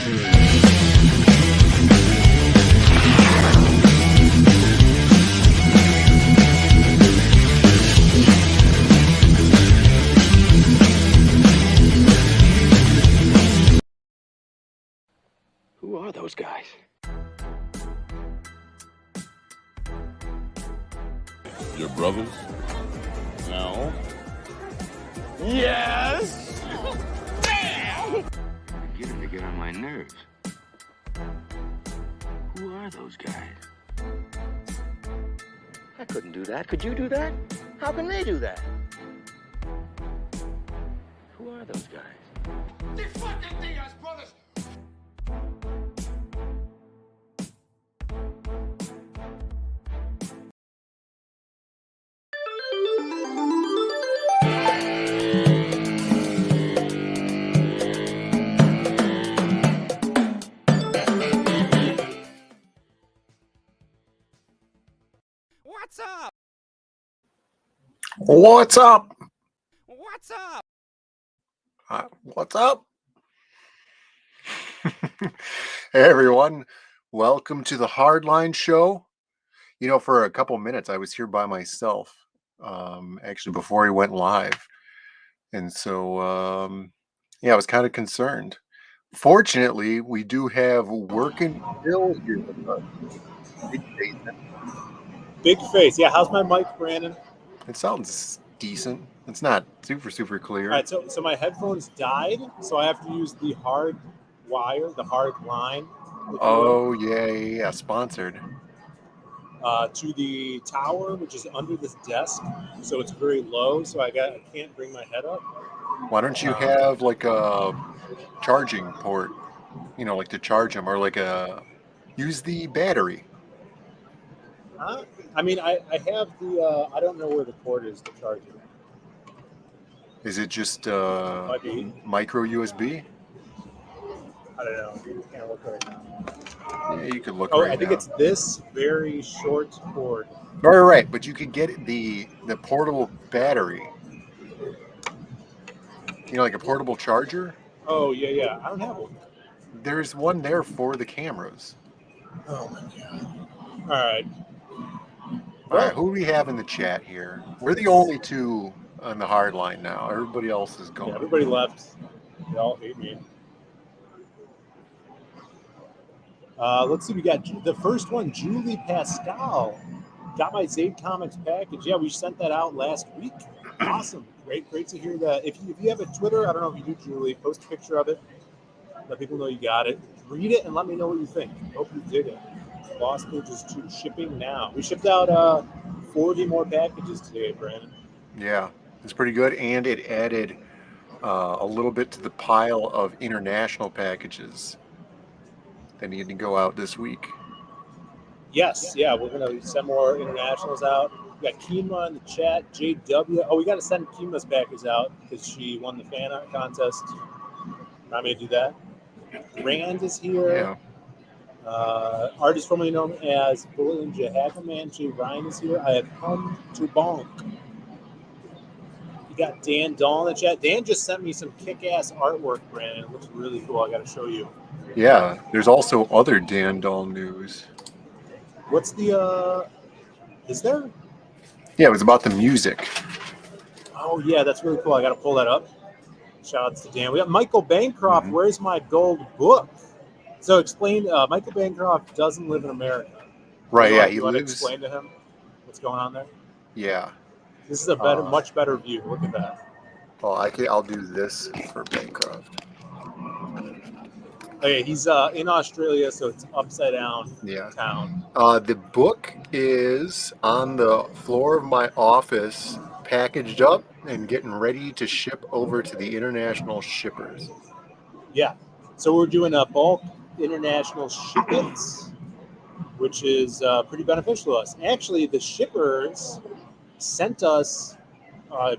Who are those guys? Your brothers? No. Yes! Beginning to get on my nerves. Who are those guys? I couldn't do that. Could you do that? How can they do that? Who are those guys? They fucking Diaz brothers! What's up? What's up? What's up? What's up? Hey everyone, welcome to the Hardline show. You know, for a couple minutes I was here by myself, actually before we went live. And so, yeah, I was kind of concerned. Fortunately, we do have working Bill here with us. Big face. Yeah, how's my mic, Brandon? It sounds decent. It's not super clear. All right, so my headphones died, so I have to use the hard wire, the hard line. Oh, yeah, sponsored. To the tower, which is under this desk, so it's very low, so I can't bring my head up. Why don't you have like a charging port, you know, like to charge them, or like use the battery? I mean, I have the, I don't know where the port is to charge it. Is it just Might be. micro USB? I don't know. I can't look right now. Yeah, you could look Oh, right I think now. it's this very short cord. Right, but you could get the portable battery. You know, like a portable charger? Oh, yeah. I don't have one. There's one there for the cameras. Oh, my God. All right. All right, who do we have in the chat here? We're the only two on the hard line now. Everybody else is gone. Yeah, everybody left. They all hate me. Let's see. We got the first one, Julie Pascal. Got my Zaid Comics package. Yeah, we sent that out last week. Awesome. Great to hear that. If you have a Twitter, I don't know if you do, Julie, post a picture of it. Let people know you got it. Read it and let me know what you think. Hope you did it. Lost Pages 2 shipping now. We shipped out 40 more packages today, Brandon. Yeah, it's pretty good, and it added a little bit to the pile of international packages that need to go out this week. Yes, yeah, we're going to send more internationals out. We got Kima in the chat, JW. Oh, we got to send Kima's package out because she won the fan art contest. Want me to do that? Rand is here. Yeah. Artist formerly known as Bullet Ninja Hackerman, Jay Ryan is here. I have come to bonk. You got Dan Dahl in the chat. Dan just sent me some kick-ass artwork, Brandon. It looks really cool. I got to show you. Yeah, there's also other Dan Dahl news. What's the, is there? Yeah, it was about the music. Oh, yeah, that's really cool. I got to pull that up. Shout outs to Dan. We got Michael Bancroft. Mm-hmm. Where's my gold book? So explain, Michael Bancroft doesn't live in America. Right, yeah, he lives. Explain to him what's going on there. Yeah. This is a better, much better view. Look at that. Well, I'll do this for Bancroft. Okay, he's in Australia, so it's upside down town. The book is on the floor of my office, packaged up and getting ready to ship over to the international shippers. Yeah. So we're doing a bulk international shipments, which is pretty beneficial to us. Actually, the shippers sent us a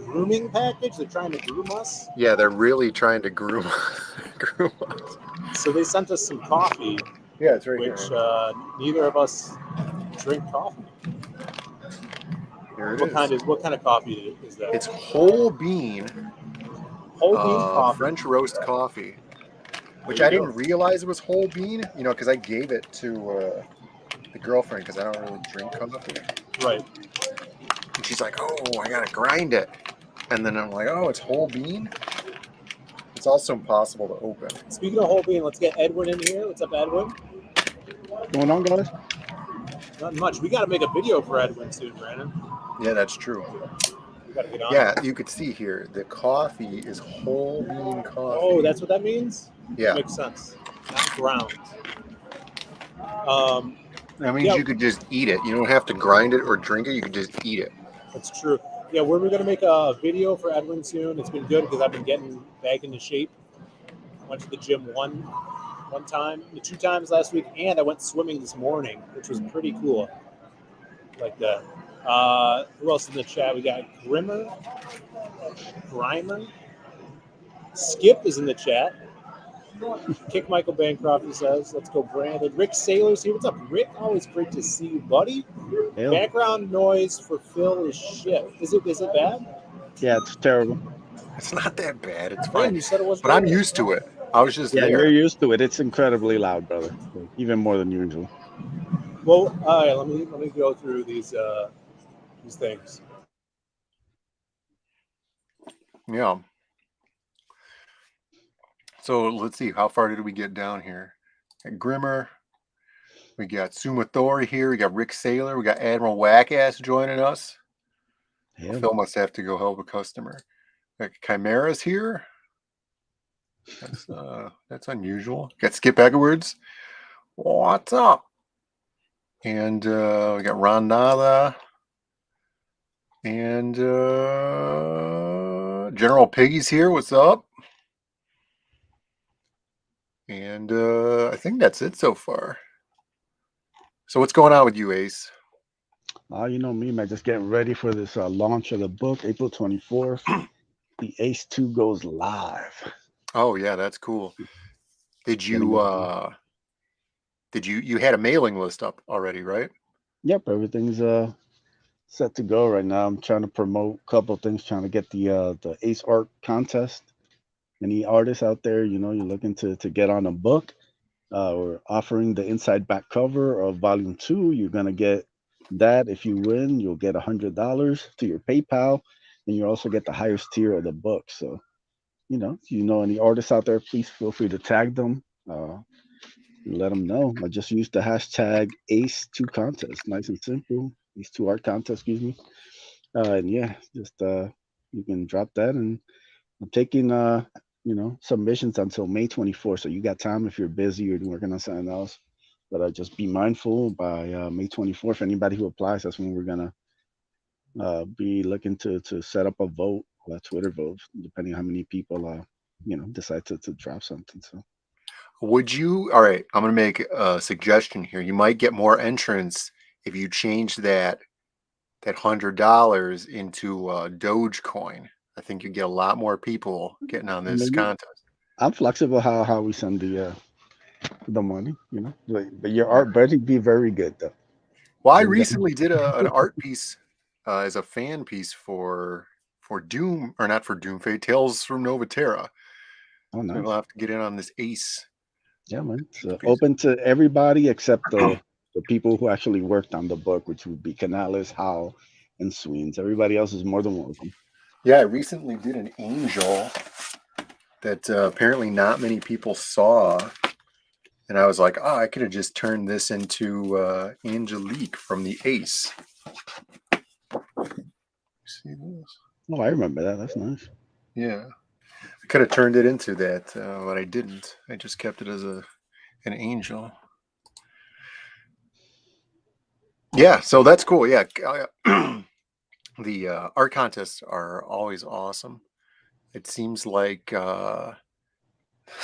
grooming package. They're trying to groom us. Yeah, they're really trying to groom us. So they sent us some coffee. Yeah, it's right which here. Neither of us drink coffee. Here it is. What kind of coffee is that? It's whole bean. Whole bean coffee. French roast coffee. which There I you go. didn't realize it was whole bean, because I gave it to the girlfriend because I don't really drink coffee. Right. And she's like, oh, I got to grind it. And then I'm like, oh, it's whole bean? It's also impossible to open. Speaking of whole bean, let's get Edwin in here. What's up, Edwin? What's going on, guys? Not much. We got to make a video for Edwin soon, Brandon. Yeah, that's true. We got to get on. Yeah, you could see here, the coffee is whole bean coffee. Oh, that's what that means? Yeah. That makes sense. Not ground. That means yeah. you could just eat it. You don't have to grind it or drink it. You could just eat it. That's true. Yeah, we're going to make a video for Edwin soon. It's been good because I've been getting back into shape. I went to the gym one time, 2 times last week, and I went swimming this morning, which was pretty cool. Like that. Who else in the chat? We got Grimer. Skip is in the chat. Kick Michael Bancroft, he says. Let's go, Brandon. Rick Sailor's here. What's up, Rick? Always great to see you, buddy. Yeah. Background noise for Phil is shit. Is it bad? Yeah, it's terrible. It's not that bad. It's Man, fine. you said it was But I'm used to it. I was just Yeah, there. you're used to it. It's incredibly loud, brother. Even more than usual. Well, all right, let me go through these things. Yeah. So let's see. How far did we get down here? Got Grimmer. We got Sumathori here. We got Rick Sailor. We got Admiral Wackass joining us. Yeah. Phil must have to go help a customer. Got Chimera's here. That's unusual. Got Skip Edwards. What's up? And we got Ron Nada. And General Piggy's here. What's up? And I think that's it so far. So what's going on with you, Ace? You know me, man. Just getting ready for this launch of the book, April 24th. The Ace 2 goes live. Oh yeah, that's cool. Did you you had a mailing list up already, right? Yep, everything's set to go right now. I'm trying to promote a couple of things, trying to get the Ace Art contest. Any artists out there, you're looking to get on a book, we're offering the inside back cover of volume 2. You're gonna get that. If you win, you'll get $100 to your PayPal, and you also get the highest tier of the book. So, any artists out there, please feel free to tag them. Let them know. I just used the hashtag Ace2 contest. Nice and simple. Ace2 art contest, excuse me. And yeah, just you can drop that. And I'm taking submissions until May 24th. So you got time if you're busy or working on something else. But just be mindful by May 24th. Anybody who applies, that's when we're gonna be looking to set up a vote, a Twitter vote, depending on how many people decide to drop something. So. Would you? All right, I'm going to make a suggestion here. You might get more entrants if you change that $100 into Dogecoin. I think you get a lot more people getting on this contest. I'm flexible how we send the money, but your art better be very good though. Well, I recently did an art piece as a fan piece for Doom, or not for Doomfate, Tales from Novaterra. Oh, nice. So we'll have to get in on this Ace. Yeah, man. It's open to everybody except the people who actually worked on the book, which would be Canales, Howe, and Sweens. Everybody else is more than welcome. Yeah, I recently did an angel that apparently not many people saw. And I was like, I could have just turned this into Angelique from the Ace. See this? Oh, I remember that. That's nice. Yeah. I could have turned it into that, but I didn't. I just kept it as an angel. Yeah, so that's cool. Yeah. The art contests are always awesome. It seems like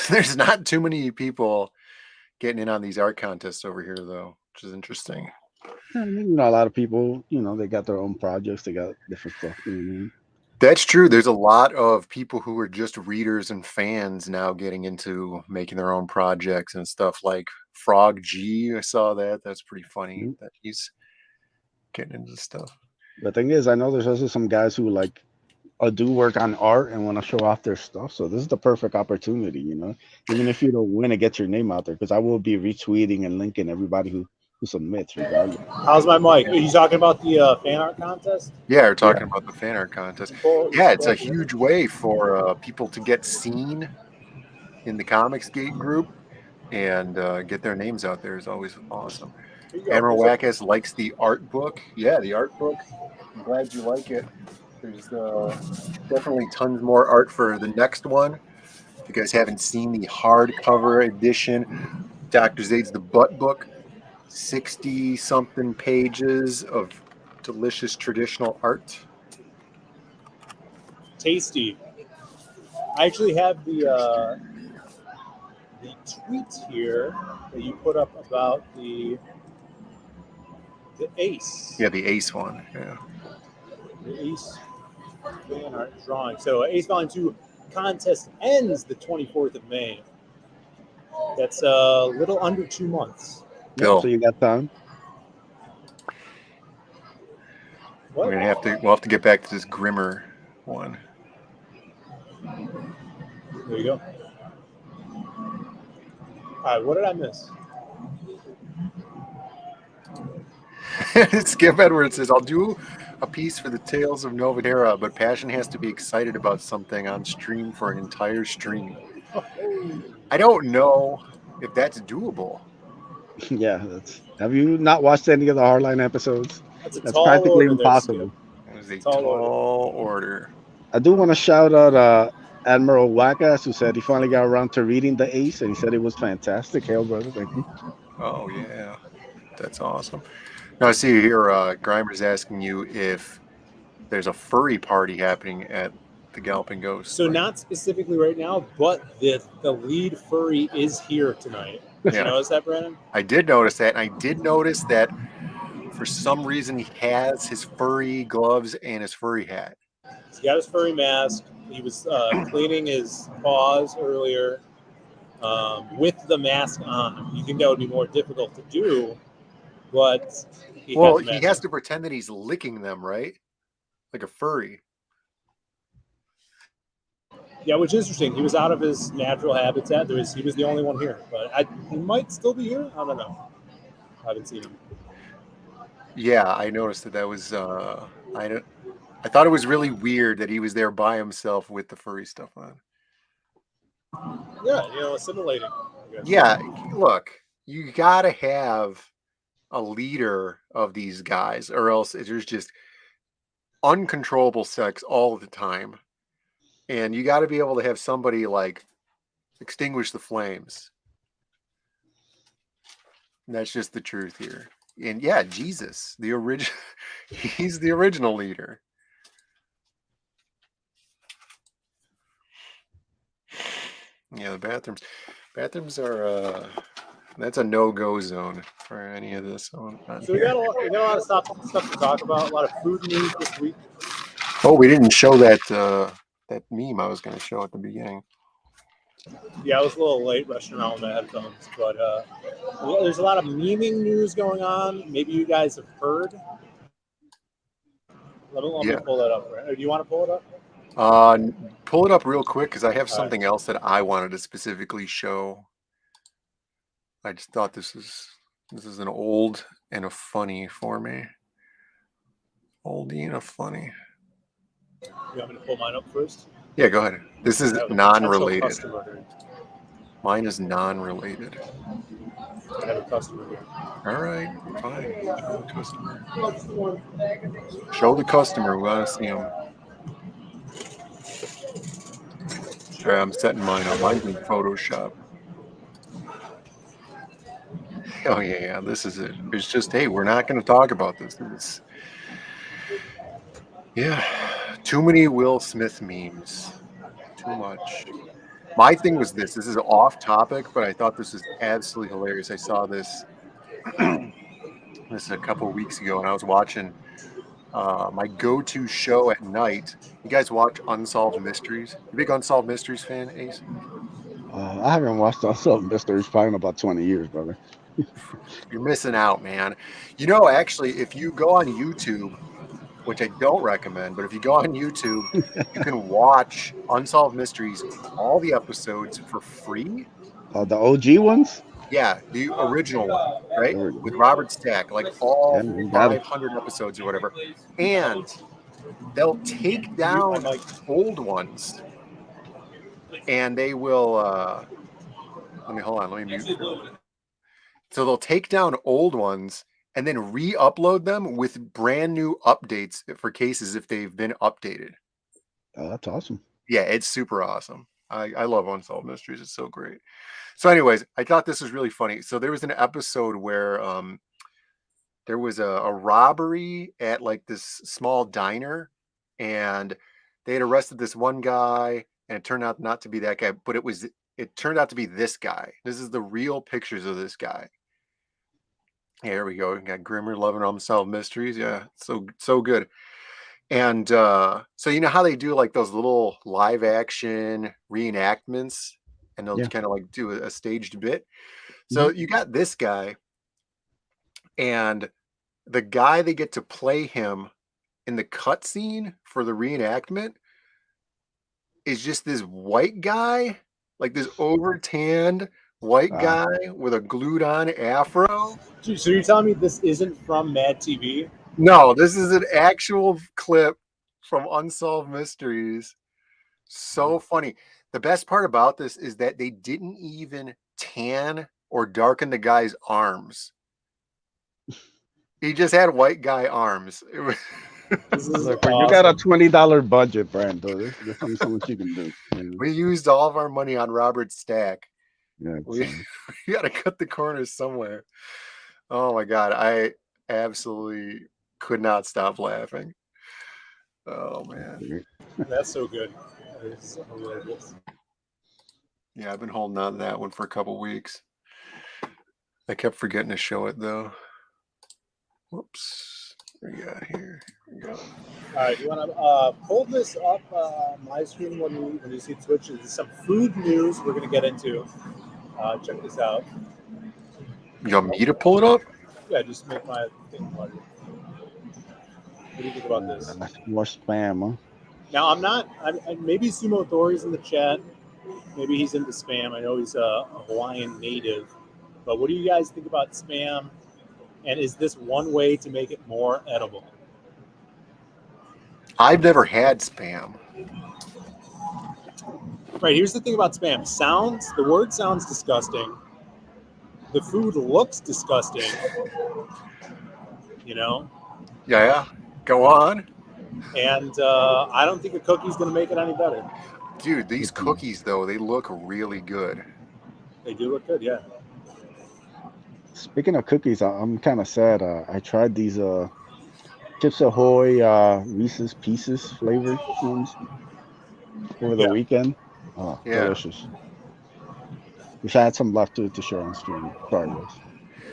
there's not too many people getting in on these art contests over here, though, which is interesting. I mean, a lot of people, they got their own projects. They got different stuff. That's true. There's a lot of people who are just readers and fans now getting into making their own projects and stuff, like Frog G. I saw that. That's pretty funny that he's getting into stuff. The thing is, I know there's also some guys who do work on art and want to show off their stuff. So this is the perfect opportunity, you know. Even if you don't win, to get your name out there, because I will be retweeting and linking everybody who submits, regardless. How's my mic? Are you talking about the fan art contest? Yeah, we're talking about the fan art contest. Full- Yeah, it's a full- huge way for people to get seen in the Comicsgate group and get their names out there is always awesome. Here you go. Admiral There's Wackus likes the art book. Yeah, the art book. I'm glad you like it. There's definitely tons more art for the next one. If you guys haven't seen the hardcover edition, Dr. Zaid's The Butt Book, 60-something pages of delicious traditional art. tasty. I actually have the tweet here that you put up about the Ace. Yeah, the Ace one. Yeah. The Ace fan art drawing. So Ace Volume 2 contest ends the 24th of May. That's a little under 2 months. Bill. So you got time. What? We'll have to get back to this Grimmer one. There you go. All right, what did I miss? Skip Edwards says, I'll do a piece for the Tales of Novadera, but Passion has to be excited about something on stream for an entire stream. I don't know if that's doable. Yeah, have you not watched any of the Hardline episodes? That's That's practically impossible. That was a Tall tall order. I do want to shout out Admiral Wackas, who said he finally got around to reading the Ace, and he said it was fantastic. Hail, brother, thank you. Oh, yeah. That's awesome. Now, I see here, Grimer's asking you if there's a furry party happening at the Galloping Ghost. So not specifically right now, but the lead furry is here tonight. Did you notice that, Brandon? I did notice that, and I did notice that for some reason he has his furry gloves and his furry hat. He's got his furry mask. He was cleaning his paws earlier with the mask on. You think that would be more difficult to do, but he has to pretend that he's licking them, right? Like a furry. Yeah, which is interesting. He was out of his natural habitat. He was the only one here, but he might still be here. I don't know. I haven't seen him. Yeah, I noticed that was. I thought it was really weird that he was there by himself with the furry stuff on. Yeah, assimilating. Yeah, look, you gotta have a leader of these guys, or else there's just uncontrollable sex all the time. And you got to be able to have somebody like extinguish the flames. And that's just the truth here. And yeah, Jesus, he's the original leader. Yeah, the bathrooms are that's a no-go zone for any of this. So we got a lot of stuff to talk about. A lot of food news this week. Oh, we didn't show that that meme I was going to show at the beginning. Yeah, I was a little late rushing around with my headphones, but there's a lot of memeing news going on. Maybe you guys have heard. Let me pull that up. Right? Do you want to pull it up? Pull it up real quick because I have something else that I wanted to specifically show. I just thought this is an old and a funny for me. Oldie and a funny. You want me to pull mine up first? Yeah, go ahead. This is non-related. Mine is non-related. I have a customer here. All right, fine. Show the customer. We want to see him. All right, I'm setting mine up. Mine's in Photoshop. Oh yeah, this is it. It's just, hey, we're not going to talk about this. Yeah, too many Will Smith memes. Too much. My thing was this is off topic, but I thought this was absolutely hilarious. I saw this a couple of weeks ago, and I was watching my go-to show at night. You guys watch Unsolved Mysteries? You big Unsolved Mysteries fan, Ace? I haven't watched Unsolved Mysteries probably in about 20 years, brother. You're missing out, man. You know, actually, if you go on YouTube which I don't recommend, but if you go on YouTube, you can watch Unsolved Mysteries, all the episodes for free. The OG ones. Yeah, the original one, right? There we go. With Robert Stack, like Yeah, all man, got it. 500 episodes or whatever. And they'll take Mute my down mic. old ones and they will let me mute Phil. So they'll take down old ones and then re-upload them with brand new updates for cases if they've been updated. Oh, that's awesome. Yeah, it's super awesome. I love Unsolved Mysteries. It's so great. So anyways, I thought this was really funny. So there was an episode where there was a robbery at like this small diner, and they had arrested this one guy, and it turned out not to be that guy, but it turned out to be this guy. This is the real pictures of this guy. Here we go. We got Grimmer loving Unsolved Mysteries. Yeah, so good. And so you know how they do like those little live action reenactments, and they'll Yeah. kind of like do a staged bit. So you got this guy, and the guy they get to play him in the cutscene for the reenactment is just this white guy, like this over tanned white guy with a glued on afro. So you're telling me this isn't from Mad TV? No, this is an actual clip from Unsolved Mysteries. So funny. The best part about this is that they didn't even tan or darken the guy's arms. He just had white guy arms. It was This is Look, awesome. you got a $20 budget, Brando. There's only so much you can do. we used all of our money on Robert Stack. Yeah, We got to cut the corners somewhere. Oh my God. I absolutely could not stop laughing. Oh man. That's so good. That is hilarious. Yeah, I've been holding on to that one for a couple weeks. I kept forgetting to show it though. Whoops. What do we got here? Here we go. All right, you want to pull this up on my screen when you see Twitch? There's some food news we're going to get into. Check this out. You want me to pull it up? Yeah, just make my thing larger. What do you think about this? More spam, huh? Now, I'm not. Maybe Sumo Thori's in the chat. Maybe he's into spam. I know he's a Hawaiian native. But what do you guys think about spam? And is this one way to make it more edible? I've never had spam. Right, here's the thing about spam. The word sounds disgusting. The food looks disgusting. You know? Yeah. Go on. And I don't think a cookie's going to make it any better. Dude, these cookies, though, they look really good. They do look good, yeah. Speaking of cookies, I'm kind of sad. I tried these Chips Ahoy Reese's Pieces flavored ones over the weekend. Oh, Yeah. delicious. Wish I had some left to share on stream. Sorry, guys.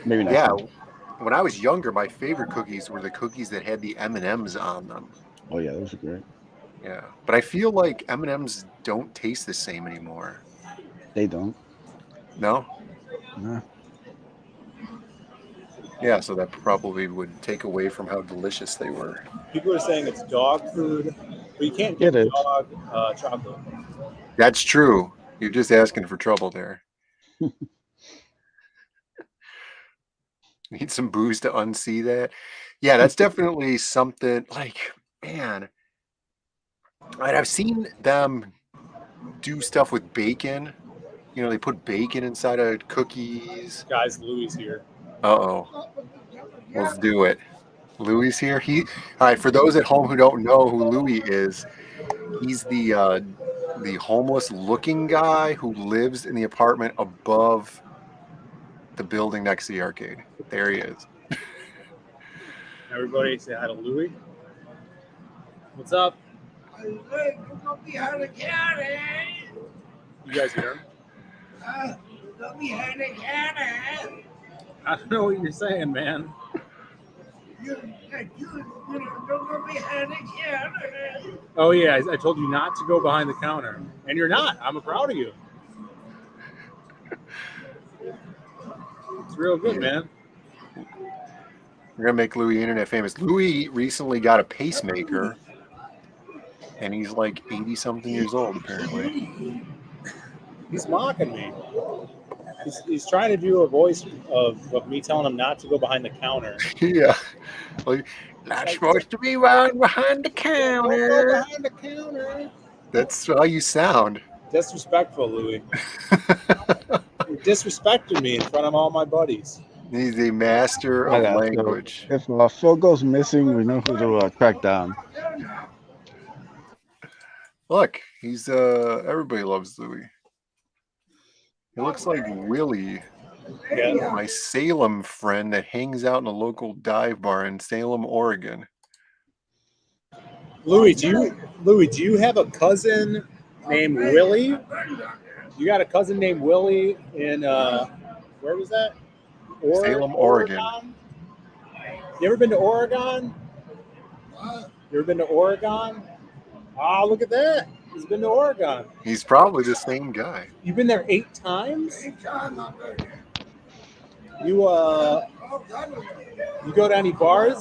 Maybe next Yeah. time. When I was younger, my favorite cookies were the cookies that had the M&Ms on them. Oh yeah, those are great. Yeah. But I feel like M&Ms don't taste the same anymore. They don't. No? Nah. Yeah, so that probably would take away from how delicious they were. People are saying it's dog food, but you can't get It is. dog chocolate. That's true. You're just asking for trouble there. Need some booze to unsee that. Yeah, that's definitely something like, man. And I've seen them do stuff with bacon. You know, they put bacon inside of cookies. Guys, Louis here. Uh-oh. Let's do it. Louis here. All right, for those at home who don't know who Louis is, he's the homeless looking guy who lives in the apartment above the building next to the arcade. There he is. Everybody say hi to Louis. What's up? You guys hear him? I don't know what you're saying, man. Oh yeah, I told you not to go behind the counter, and you're not. I'm proud of you. It's real good, man. We're gonna make Louis internet famous. Louis recently got a pacemaker, and he's like 80-something years old, apparently. He's mocking me. He's trying to do a voice of me telling him not to go behind the counter. Yeah. Like, not supposed to be around behind the Don't go counter. behind the counter. That's how you sound. Disrespectful, Louis. You're disrespecting me in front of all my buddies. He's a master I of got you. language. If Phil goes missing, we know who to track down. Look, he's everybody loves Louis. He looks like Willie, Yeah. my Salem friend that hangs out in a local dive bar in Salem, Oregon. Louis, do you have a cousin named Willie? You got a cousin named Willie in where was that? Salem, Oregon. You ever been to Oregon? You ever been to Oregon? Ah, look at that. He's been to Oregon. He's probably the same guy. You've been there 8 times? You go to any bars?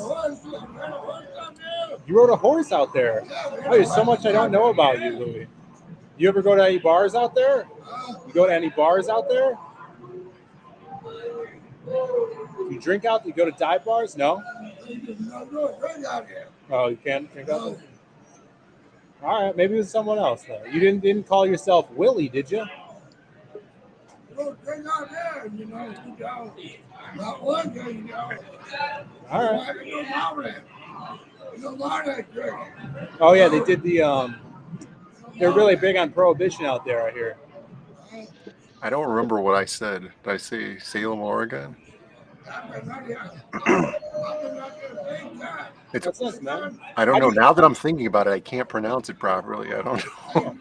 You rode a horse out there. Oh, there's so much I don't know about you, Louis. You ever go to any bars out there? You go to any bars out there? You drink out? You go to dive bars? No? Oh, you can't drink out there? All right, maybe it was someone else though. You didn't call yourself Willie, did you? All right. Oh yeah, they did the they're really big on prohibition out there, I hear. I don't remember what I said. Did I say Salem, Oregon? That's us, man. I don't know. Now that I'm thinking about it, I can't pronounce it properly. I don't know.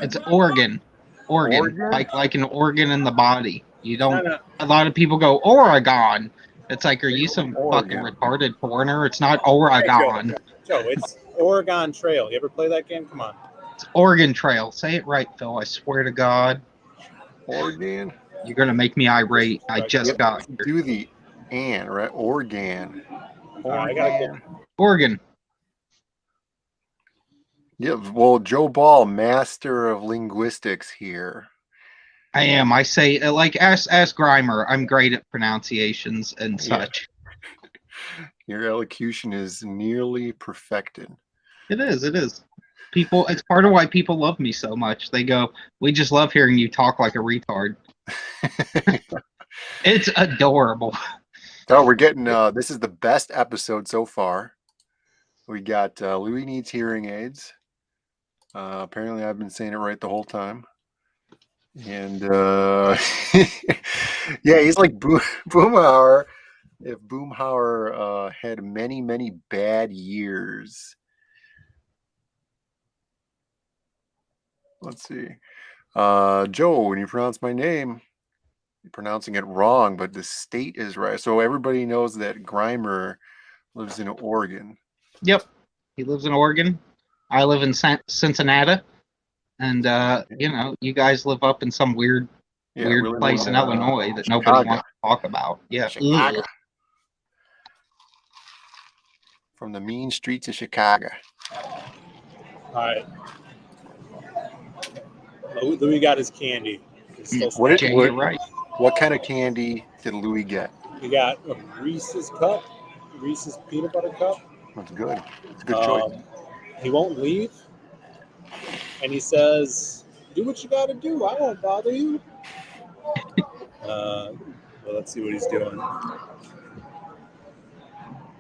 It's Oregon. Oregon. Like an organ in the body. You don't. A lot of people go Oregon. It's like, are you some fucking retarded foreigner? It's not Oregon. Joe, it's Oregon Trail. You ever play that game? Come on. It's Oregon Trail. Say it right, Phil. I swear to God. Oregon. You're gonna make me irate. I just got here. Do the "and" right? Oregon. Oregon. Yeah. Well, Joe Ball, master of linguistics here. I am. I say, like, ask Grimer. I'm great at pronunciations and such. Your elocution is nearly perfected. It is. It is. People. It's part of why people love me so much. They go, "We just love hearing you talk like a retard." It's adorable. So we're getting. This is the best episode so far. We got Louis needs hearing aids. Apparently, I've been saying it right the whole time. And yeah, he's like Boomhauer. If Boomhauer had many, many bad years. Let's see. Joe, when you pronounce my name, you're pronouncing it wrong, but the state is right. So everybody knows that Grimer lives in Oregon. Yep. He lives in Oregon. I live in Cincinnati. And, you know, you guys live up in some weird place in Illinois that nobody wants to talk about. Yeah. Chicago. From the mean streets of Chicago. All right. Louis got his candy. What kind of candy did Louis get? He got a Reese's cup, Reese's peanut butter cup. That's good. It's a good choice. He won't leave. And he says, "Do what you got to do. I won't bother you." Well, let's see what he's doing.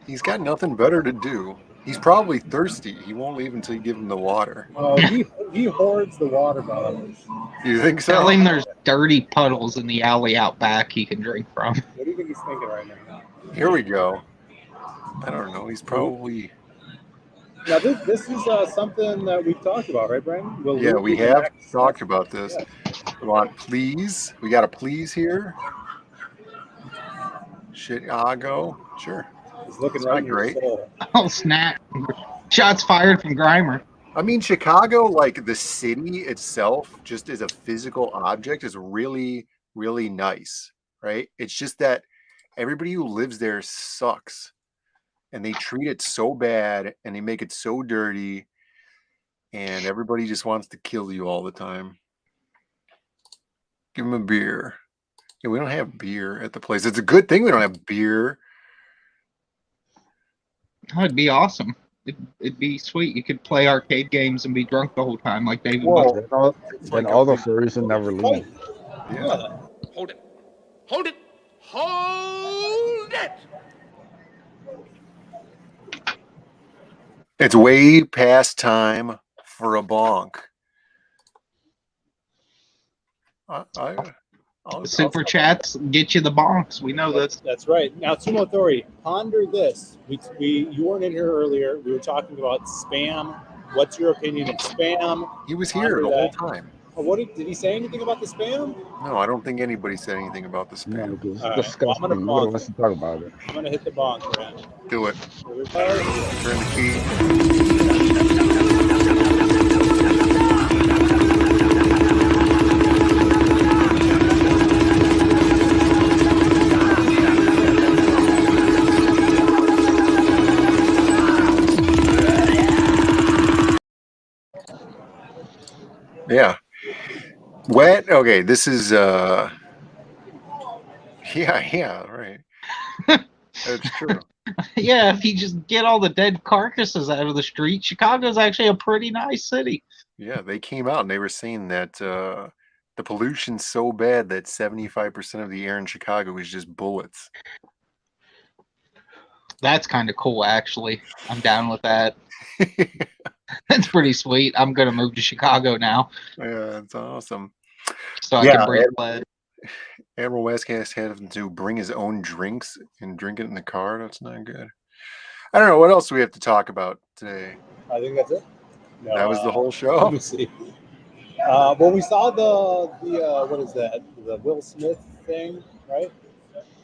He's got nothing better to do. He's probably thirsty. He won't leave until you give him the water. He hoards the water bottles. You think so? Tell him there's dirty puddles in the alley out back he can drink from. What do you think he's thinking right now? Here we go. I don't know. He's probably... Now, this is something that we've talked about, right, Brandon? We have talked about this. We want please. We got a please here. Chicago. Sure. He's looking right in your soul. Oh, snap. Shots fired from Grimer. I mean, Chicago, like the city itself, just as a physical object, is really, really nice, right? It's just that everybody who lives there sucks. and they treat it so bad, and they make it so dirty, and everybody just wants to kill you all the time. Give them a beer. Yeah, we don't have beer at the place. It's a good thing we don't have beer. That'd be awesome. It'd be sweet. You could play arcade games and be drunk the whole time, like David. Well, Buster. Then all the furries will never leave. Yeah. Hold it. Hold it. Hold it. It's way past time for a bonk. Super chats get you the bonks. We know this. That's right. Now, Sumo Authority, ponder this. You weren't in here earlier. We were talking about spam. What's your opinion of spam? He was here the whole time. What did he say anything about the spam? No, I don't think anybody said anything about the spam. No, it's All disgusting. right. Well, I'm Nobody wants to talk about it. I'm going to hit the bonk, Brent. Do it. Here we go. Turn the key. Yeah. Wet. Okay, this is yeah, right. That's true. Yeah, if you just get all the dead carcasses out of the street, Chicago's actually a pretty nice city. Yeah, they came out and they were saying that the pollution's so bad that 75% of the air in Chicago is just bullets. That's kind of cool, actually. I'm down with that. That's pretty sweet. I'm gonna move to Chicago now. Yeah, that's awesome. So I can breathe lead. Admiral Westcast had him to bring his own drinks and drink it in the car. That's not good. I don't know. What else do we have to talk about today? I think that's it. No, that was the whole show. Let me see. Well, we saw the what is that? The Will Smith thing, right?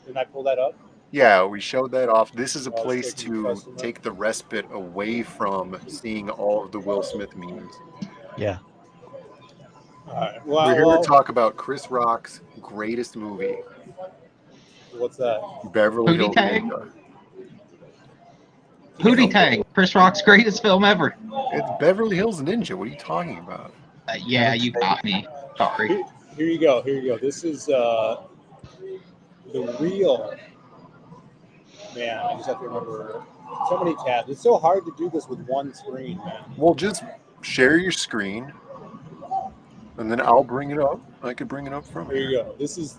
Didn't I pull that up? Yeah, we showed that off. This is a place to take the respite away from seeing all of the Will Smith memes. Yeah. All right. Well, we're here to talk about Chris Rock's greatest movie. What's that? Beverly Hills Tang? Ninja. Hootie Tang, Chris Rock's greatest film ever. It's Beverly Hills Ninja. What are you talking about? Yeah, you got me. Sorry. Here you go. Here you go. This is the real. Man, I just have to remember so many tabs. It's so hard to do this with one screen, man. Well, just share your screen, and then I'll bring it up. I could bring it up from here. Here you go. This is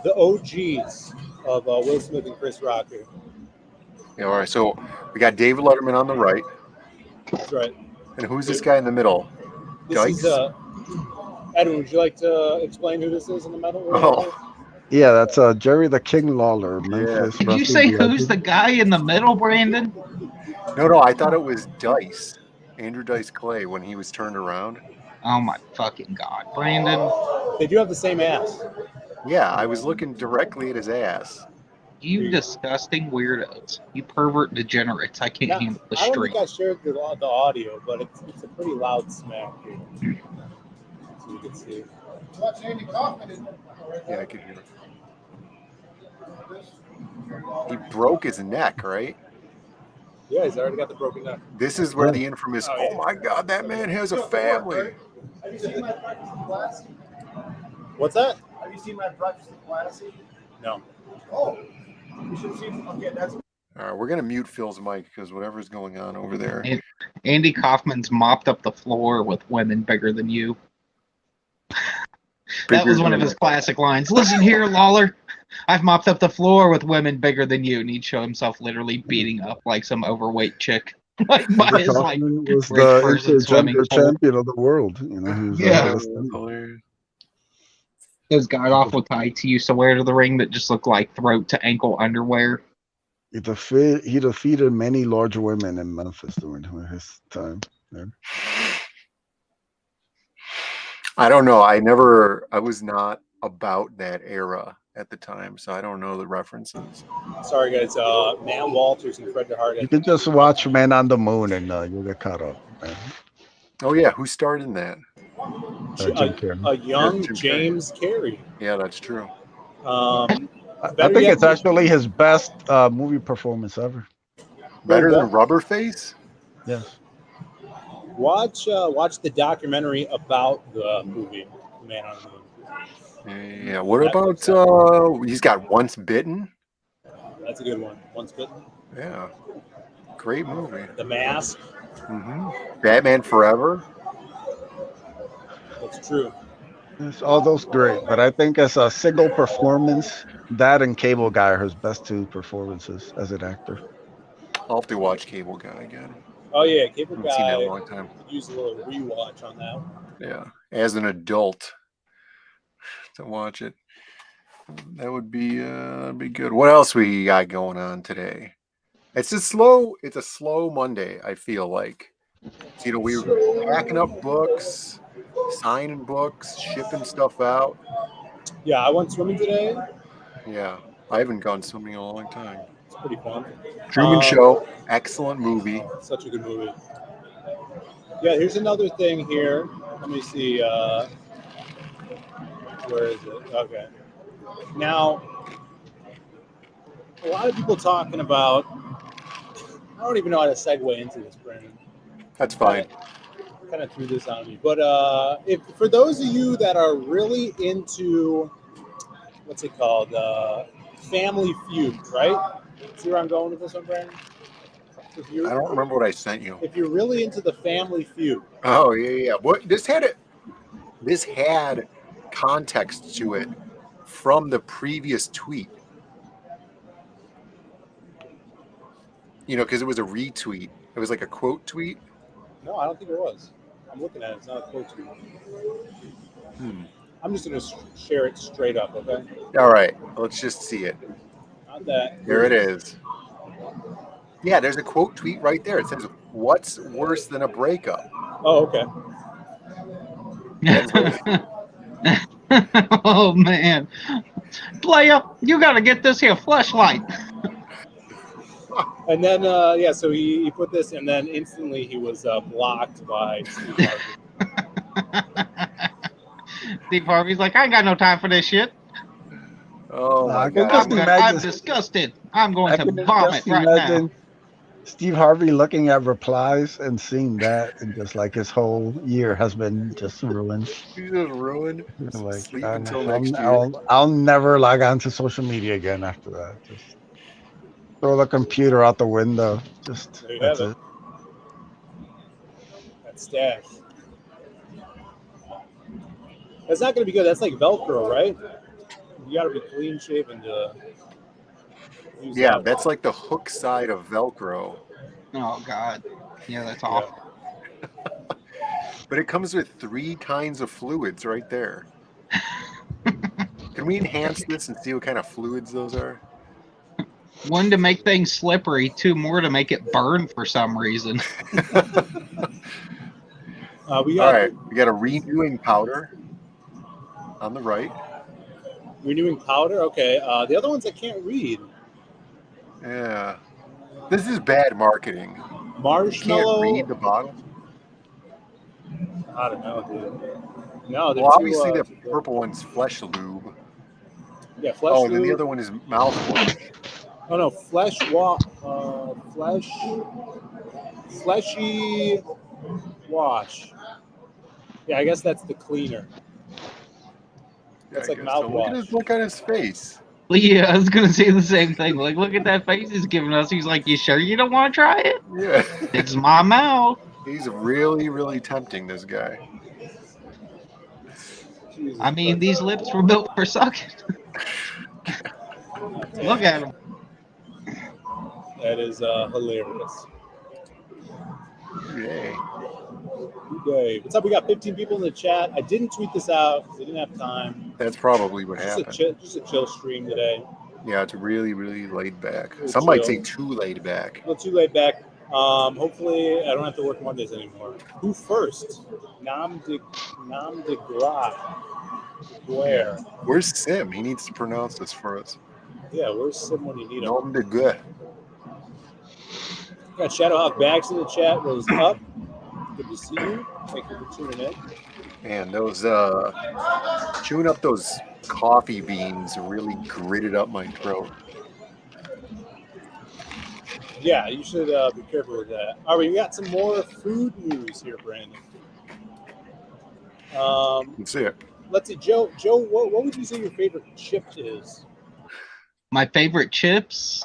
the OGs of Will Smith and Chris Rock here. Yeah, all right. So we got David Letterman on the right. That's right. And who's this guy in the middle? This is Edwin, would you like to explain who this is in the middle? Oh. Yeah, that's Jerry the King Lawler. Memphis Did you say who's the guy in the middle, Brandon? No, I thought it was Dice. Andrew Dice Clay when he was turned around. Oh my fucking God, Brandon. They do have the same ass. Yeah, I was looking directly at his ass. You disgusting weirdos. You pervert degenerates. I can't handle the stream. I don't think I shared the audio, but it's a pretty loud smack here. So you can see. Watch Andy Kaufman. Yeah, I can hear it. He broke his neck, right? Yeah, he's already got the broken neck. This is where the infamous, oh my God, that man has a family. Have you seen my Breakfast with Classy? What's that? Have you seen my Breakfast with Classy? No. Oh, you should see. Okay, that's. All right, we're going to mute Phil's mic because whatever's going on over there. Andy Kaufman's mopped up the floor with women bigger than you. That was one of his classic lines. Listen here, Lawler. I've mopped up the floor with women bigger than you. And he'd show himself literally beating up like some overweight chick. Like by his like was the intergender champion of the world. You know, yeah. Those god-awful tights he used to wear to the ring that just looked like throat to ankle underwear. He defeated many large women in Memphis during his time there. I don't know. I was not about that era at the time, so I don't know the references. Sorry, guys. Matt Walters and Fred DeHart. You can just watch Man on the Moon and you'll get caught up. Man. Oh, yeah. Who starred in that? A young James Carey. Yeah, that's true. I think it's actually his best movie performance ever. Better than Rubberface? Yes. Watch the documentary about the movie Man on the Moon. Yeah. What about he's got Once Bitten? That's a good one. Once Bitten. Yeah. Great movie. The Mask. Batman Forever. That's true. It's all those great, but I think as a single performance, that and Cable Guy are his best two performances as an actor. I'll have to watch Cable Guy again. Oh yeah, Cable I haven't seen that in Guy. a long time. Could use a little rewatch on that. Yeah, as an adult to watch it, that would be good. What else we got going on today? It's a slow Monday. I feel like, so, we were packing up books, signing books, shipping stuff out. Yeah, I went swimming today. Yeah, I haven't gone swimming in a long time. It's pretty fun. Truman Show, excellent movie. Such a good movie. Yeah, here's another thing here. Let me see. Where is it? Okay. Now, a lot of people talking about. I don't even know how to segue into this, Brandon. That's fine. Kind of threw this on me, but if for those of you that are really into what's it called, Family Feud, right? See where I'm going with this one, Brandon? I don't remember what I sent you. If you're really into the Family Feud. Oh yeah. What this had context to it from the previous tweet. Because it was a retweet. It was like a quote tweet. No, I don't think it was. I'm looking at it. It's not a quote tweet. I'm just going to share it straight up, okay? All right. Let's just see it. Not that. There it is. Yeah, there's a quote tweet right there. It says, "What's worse than a breakup?" Oh, okay. Oh man, player, you got to get this here fleshlight. And then, so he put this, and then instantly he was blocked by Steve Harvey. Steve Harvey's like, I ain't got no time for this shit. Oh my God. I'm disgusted. I'm going to vomit right now. Steve Harvey looking at replies and seeing that, and just like his whole year has been just ruined. He's just ruined. Like, Sleep until next year. I'll never log on to social media again after that. Just throw the computer out the window. Just there you that's have it. That stash. That's not going to be good. That's like Velcro, right? You got to be clean shaven to. Yeah, that's like the hook side of Velcro. Oh God, yeah, that's awful. But it comes with 3 kinds of fluids right there. Can we enhance this and see what kind of fluids those are? 1 to make things slippery, 2 more to make it burn for some reason. All right, we got a renewing powder on the right. Renewing powder? Okay. The other ones I can't read. Yeah. This is bad marketing. Marshmallow. You can't read the bottle? I don't know, dude. No, well, obviously the purple one's Flesh Lube. Yeah, Flesh Lube. And then the other one is mouthwash. Oh no, fleshy wash. Yeah, I guess that's the cleaner. That's like mouthwash. Look at his face. Yeah, I was gonna say the same thing. Like, look at that face he's giving us. He's like, "You sure you don't want to try it?" Yeah. It's my mouth. He's really, really tempting, this guy. I mean, these lips were built for sucking. Look at him. That is hilarious. Yay. Yay. What's up? We got 15 people in the chat. I didn't tweet this out because I didn't have time. That's probably what happened. Just a chill stream today. Yeah, it's really, really laid back. Some might say too laid back. A little too laid back. Hopefully, I don't have to work Mondays anymore. Who first? Nam de Gras. Where? Where's Sim? He needs to pronounce this for us. Yeah, where's Sim when you need him? Nom de Gras. Got Shadowhawk Bags in the chat. Rose up. Good to see you. Thank you for tuning in. And those chewing up those coffee beans really gritted up my throat. Yeah, you should be careful with that. All right, we got some more food news here, Brandon. Let's see it. Let's see, Joe. Joe, what would you say your favorite chip is? My favorite chips,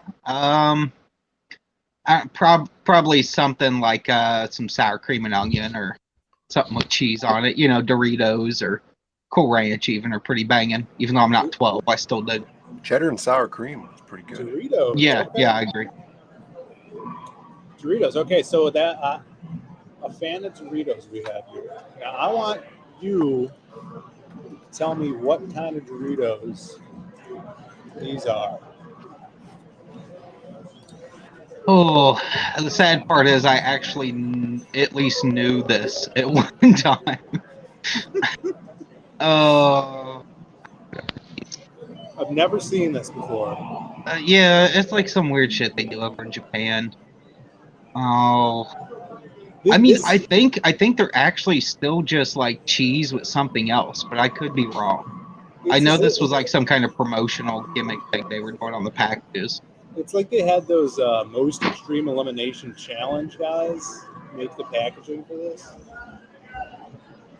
probably something like some sour cream and onion or something with cheese on it. You know, Doritos or Cool Ranch even are pretty banging. Even though I'm not 12, I still dig. Cheddar and sour cream is pretty good. Doritos. Yeah, okay. yeah, I agree. Doritos. Okay, so that a fan of Doritos we have here. Now I want you to tell me what kind of Doritos these are. Oh, the sad part is I actually at least knew this at one time. Oh. I've never seen this before. Yeah, it's like some weird shit they do over in Japan. Oh. I think they're actually still just like cheese with something else, but I could be wrong. I know this was like some kind of promotional gimmick thing they were doing on the packages. It's like they had those most extreme elimination challenge guys make the packaging for this.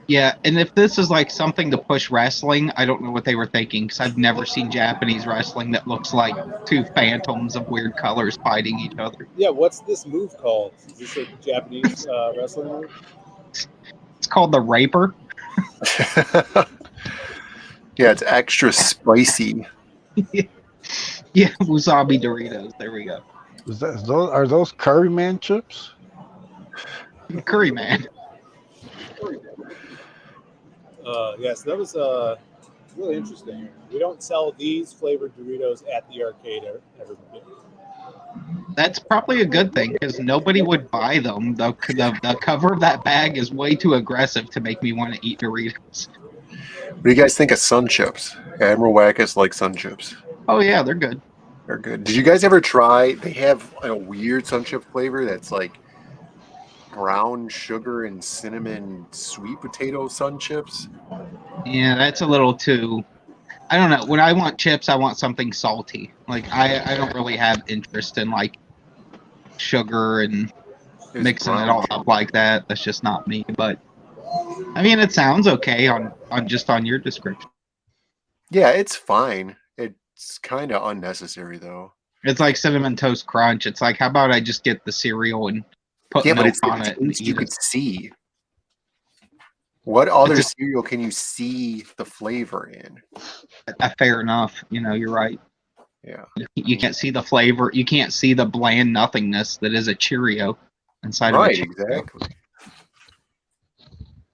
Yeah, and if this is like something to push wrestling, I don't know what they were thinking, because I've never seen Japanese wrestling that looks like two phantoms of weird colors fighting each other. Yeah, what's this move called? Is this a Japanese wrestling move? It's called the Raper. Yeah, it's extra spicy. Yeah, wasabi Doritos. There we go. Are those Curry Man chips? Curry Man. Yes, that was really interesting. We don't sell these flavored Doritos at the arcade ever. That's probably a good thing, because nobody would buy them. The cover of that bag is way too aggressive to make me want to eat Doritos. What do you guys think of Sun Chips? Admiral Wackus likes Sun Chips. Oh yeah, they're good. They're good. Did you guys ever try? They have a weird Sun Chip flavor that's like brown sugar and cinnamon sweet potato Sun Chips. Yeah, that's a little too. I don't know. When I want chips, I want something salty. Like I don't really have interest in like sugar and mixing it all up like that. That's just not me. But I mean, it sounds okay on your description. Yeah, it's fine. It's kind of unnecessary though. It's like Cinnamon Toast Crunch. It's like, how about I just get the cereal and put milk on it and you eat could it? see. What other cereal can you see the flavor in? Fair enough. You know, you're right. Yeah. You can't see the flavor. You can't see the bland nothingness that is a Cheerio inside of a Cheerio.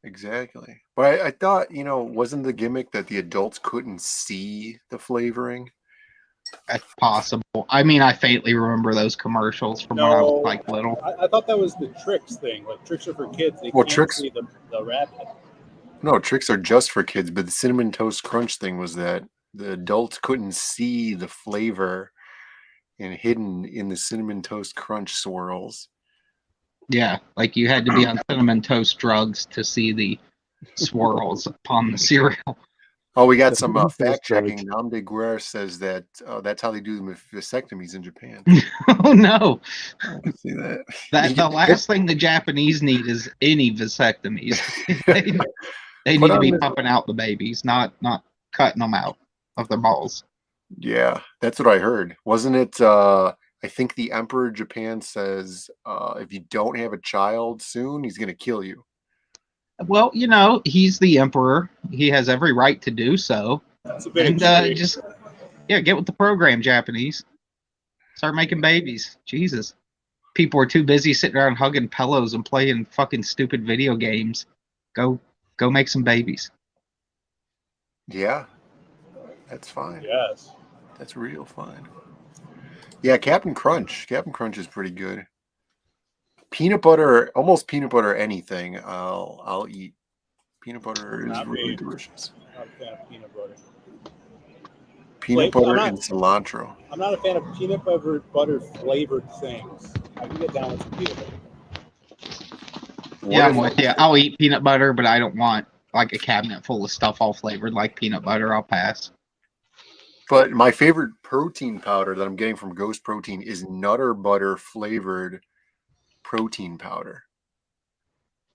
Exactly. But I thought, wasn't the gimmick that the adults couldn't see the flavoring? That's possible. I mean, I faintly remember those commercials from when I was like little. I thought that was the Tricks thing. Like Tricks are for kids. They can't see the rabbit. No, Tricks are just for kids. But the Cinnamon Toast Crunch thing was that the adults couldn't see the flavor and hidden in the Cinnamon Toast Crunch swirls. Yeah, like you had to be on Cinnamon Toast drugs to see the swirls upon the cereal. Oh, we got some fact checking. Nam de Guerre says that that's how they do the vasectomies in Japan. Oh no! I see that. The last thing the Japanese need is any vasectomies. they need to be pumping out the babies, not cutting them out of their balls. Yeah, that's what I heard. Wasn't it? I think the Emperor of Japan says if you don't have a child soon, he's going to kill you. Well, he's the emperor. He has every right to do so. That's a bit and just get with the program, Japanese. Start making babies. Jesus. People are too busy sitting around hugging pillows and playing fucking stupid video games. Go make some babies. Yeah. That's fine. Yes. That's real fine. Yeah, Captain Crunch. Captain Crunch is pretty good. Peanut butter, almost peanut butter anything, I'll eat. Peanut butter is really delicious. I'm not a fan of peanut butter. Peanut butter and cilantro. I'm not a fan of peanut butter flavored things. I can get down with some peanut butter. Yeah, I'm with you. I'll eat peanut butter, but I don't want like a cabinet full of stuff all flavored like peanut butter. I'll pass. But my favorite protein powder that I'm getting from Ghost Protein is Nutter Butter flavored protein powder.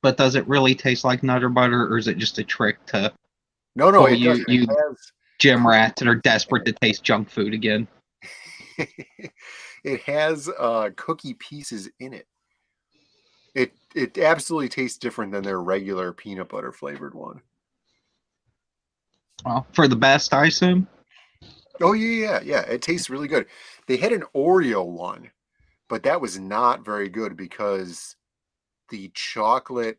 But does it really taste like Nutter Butter, or is it just a trick to No, pull it you, doesn't. you It has, gym rats that are desperate to taste junk food again? it has cookie pieces in it. It absolutely tastes different than their regular peanut butter flavored one. Well, for the best, I assume. Oh yeah. It tastes really good. They had an Oreo one, but that was not very good because the chocolate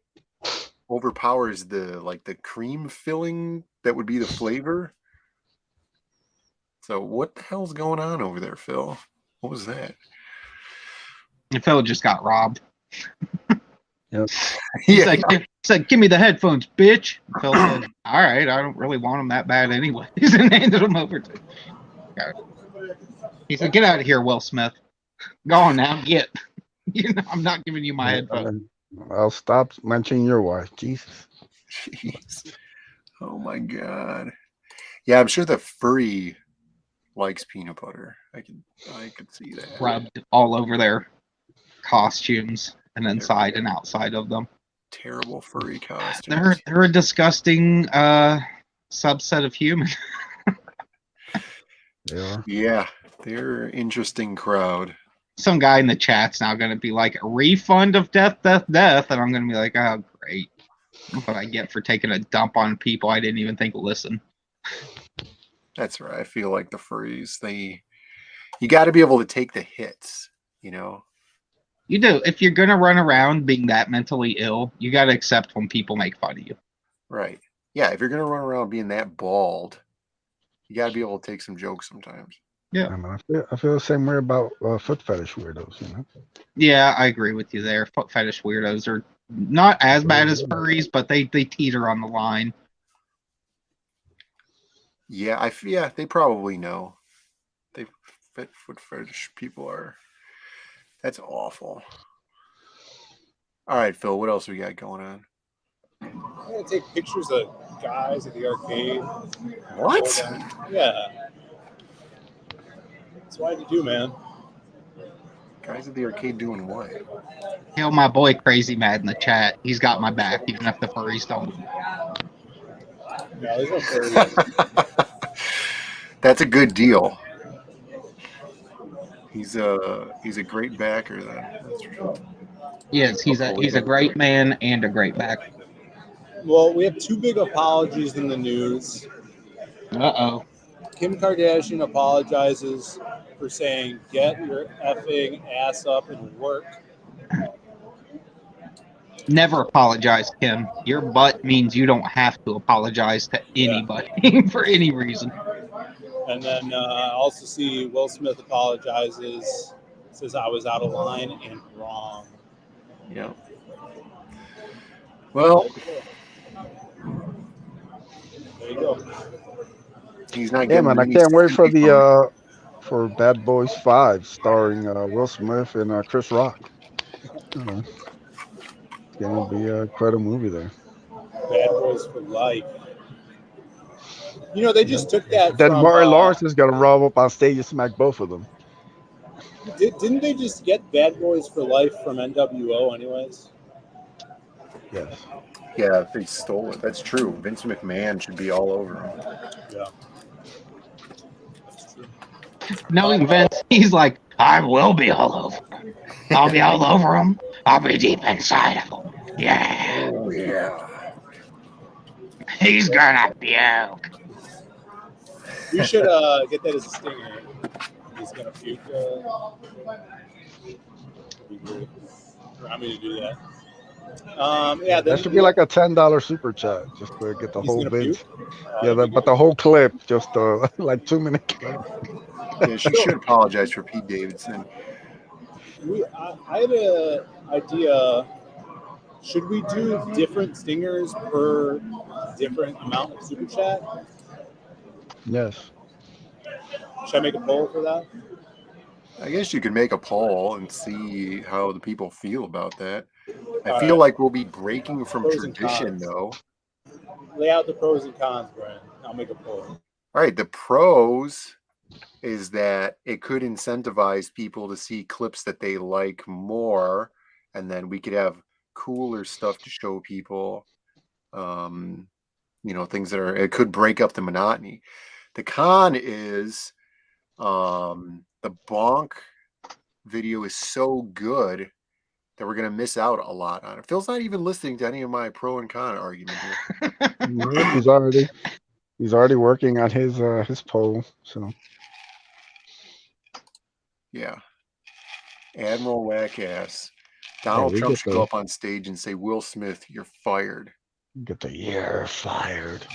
overpowers the cream filling that would be the flavor. So what the hell's going on over there, Phil? What was that? Phil just got robbed. Yep. He's like, give me the headphones, bitch. Phil said, all right, I don't really want them that bad anyway. And handed them over to him. He said, get out of here, Will Smith. Go on now, get. I'm not giving you my headphones. I'll stop mentioning your wife. Jesus. Jeez. Oh my God. Yeah, I'm sure the furry likes peanut butter. I could see that. Rubbed all over their costumes and inside and outside of them. Terrible furry costumes. They're a disgusting subset of human. Yeah, they're an interesting crowd. Some guy in the chat's now going to be like, a refund of death, and I'm going to be like, oh, great. What I get for taking a dump on people I didn't even think would listen. That's right. I feel like the furries, you got to be able to take the hits, you know? You do. If you're going to run around being that mentally ill, you got to accept when people make fun of you. Right. Yeah, if you're going to run around being that bald, you got to be able to take some jokes sometimes. Yeah. I feel the same way about foot fetish weirdos, you know? Yeah, I agree with you there. Foot fetish weirdos are not as bad as furries, but they teeter on the line. Yeah, they probably know. Foot fetish people are. That's awful. All right, Phil, what else we got going on? I'm going to take pictures of guys at the arcade. What? Yeah. That's what I had to do, man. Guys at the arcade doing what? Hail my boy Crazy Mad in the chat. He's got my back, even if the furries don't. No, there's no furries. That's a good deal. He's a great backer then. That's for sure. Yes, he's a great man and a great backer. Well, we have two big apologies in the news. Uh-oh. Kim Kardashian apologizes for saying, get your effing ass up and work. Never apologize, Kim. Your butt means you don't have to apologize to anybody for any reason. And then I also see Will Smith apologizes, says I was out of line and wrong. Yeah. Well, there you go. He's not Yeah, getting. man, I can't wait for the for Bad Boys 5 starring Will Smith and Chris Rock. It's gonna be quite a movie there. Bad Boys for Life. You know, they just took that. Then from, Martin Lawrence is gonna roll up on stage and smack both of them. Didn't they just get Bad Boys for Life from NWO, anyways? Yes. Yeah, they stole it. That's true. Vince McMahon should be all over him. Yeah. That's true. Knowing Vince, he's like, I will be all over him. I'll be all over him. I'll be deep inside of him. Yeah. Oh, yeah. He's gonna puke. We should get that as a stinger. He's gonna puke. Be great. Allow me to do that. Yeah, that should be like a $10 super chat just to get the whole binge. But the whole clip, just like 2 minute clip. Yeah, she should apologize for Pete Davidson. I had an idea. Should we do different stingers per different amount of super chat? Yes. Should I make a poll for that? I guess you could make a poll and see how the people feel about that. I feel like we'll be breaking from Pros and tradition, cons. though. Lay out the pros and cons, Brian. I'll make a poll. All right, the pros is that it could incentivize people to see clips that they like more, and then we could have cooler stuff to show people. Things that it could break up the monotony. The con is the bonk video is so good that we're going to miss out a lot on it. Phil's not even listening to any of my pro and con argument here. He's already working on his poll. So yeah, Admiral Wackass. Donald Trump should go up on stage and say, "Will Smith, you're fired." Get the "you're fired."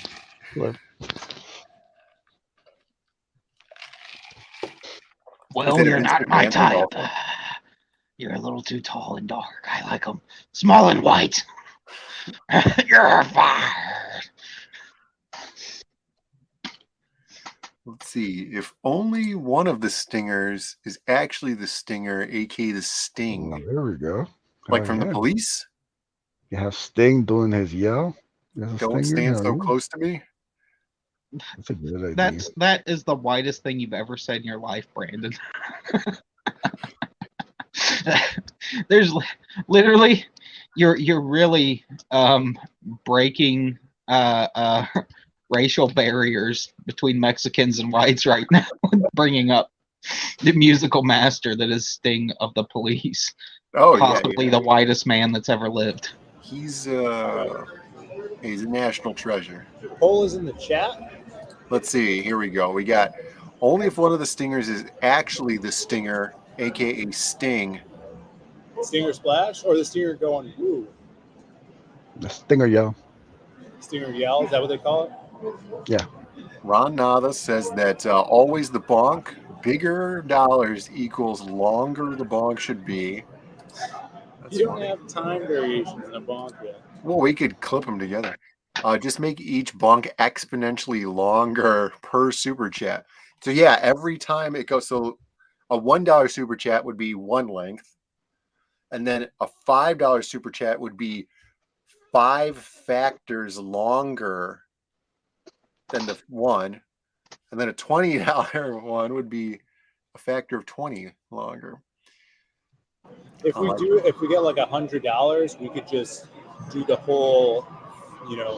Well, you're not my type. You're a little too tall and dark. I like them small and white. You're fired. Let's see. If only one of the stingers is actually the stinger, aka the sting. Oh, there we go. Like from the police? You have Sting doing his yell. Don't stand so close to me. That's a good idea. That is the whitest thing you've ever said in your life, Brandon. There's literally you're really breaking racial barriers between Mexicans and whites right now, bringing up the musical master that is Sting of the Police. Oh, possibly the whitest man that's ever lived. He's a national treasure. The poll is in the chat. Let's see. Here we go. We got only if one of the stingers is actually the stinger, aka Sting. Stinger splash or the stinger going woo? The stinger yell. Stinger yell, is that what they call it? Yeah. Ron Nava says that always the bonk, bigger dollars equals longer the bonk should be. That's you don't have time variations in a bonk yet. Well, we could clip them together. Just make each bonk exponentially longer per super chat. So yeah, every time it goes, so a $1 super chat would be one length, and then a $5 super chat would be 5 factors longer than the one, and then a $20 one would be a factor of 20 longer. If we get like $100, we could just do the whole,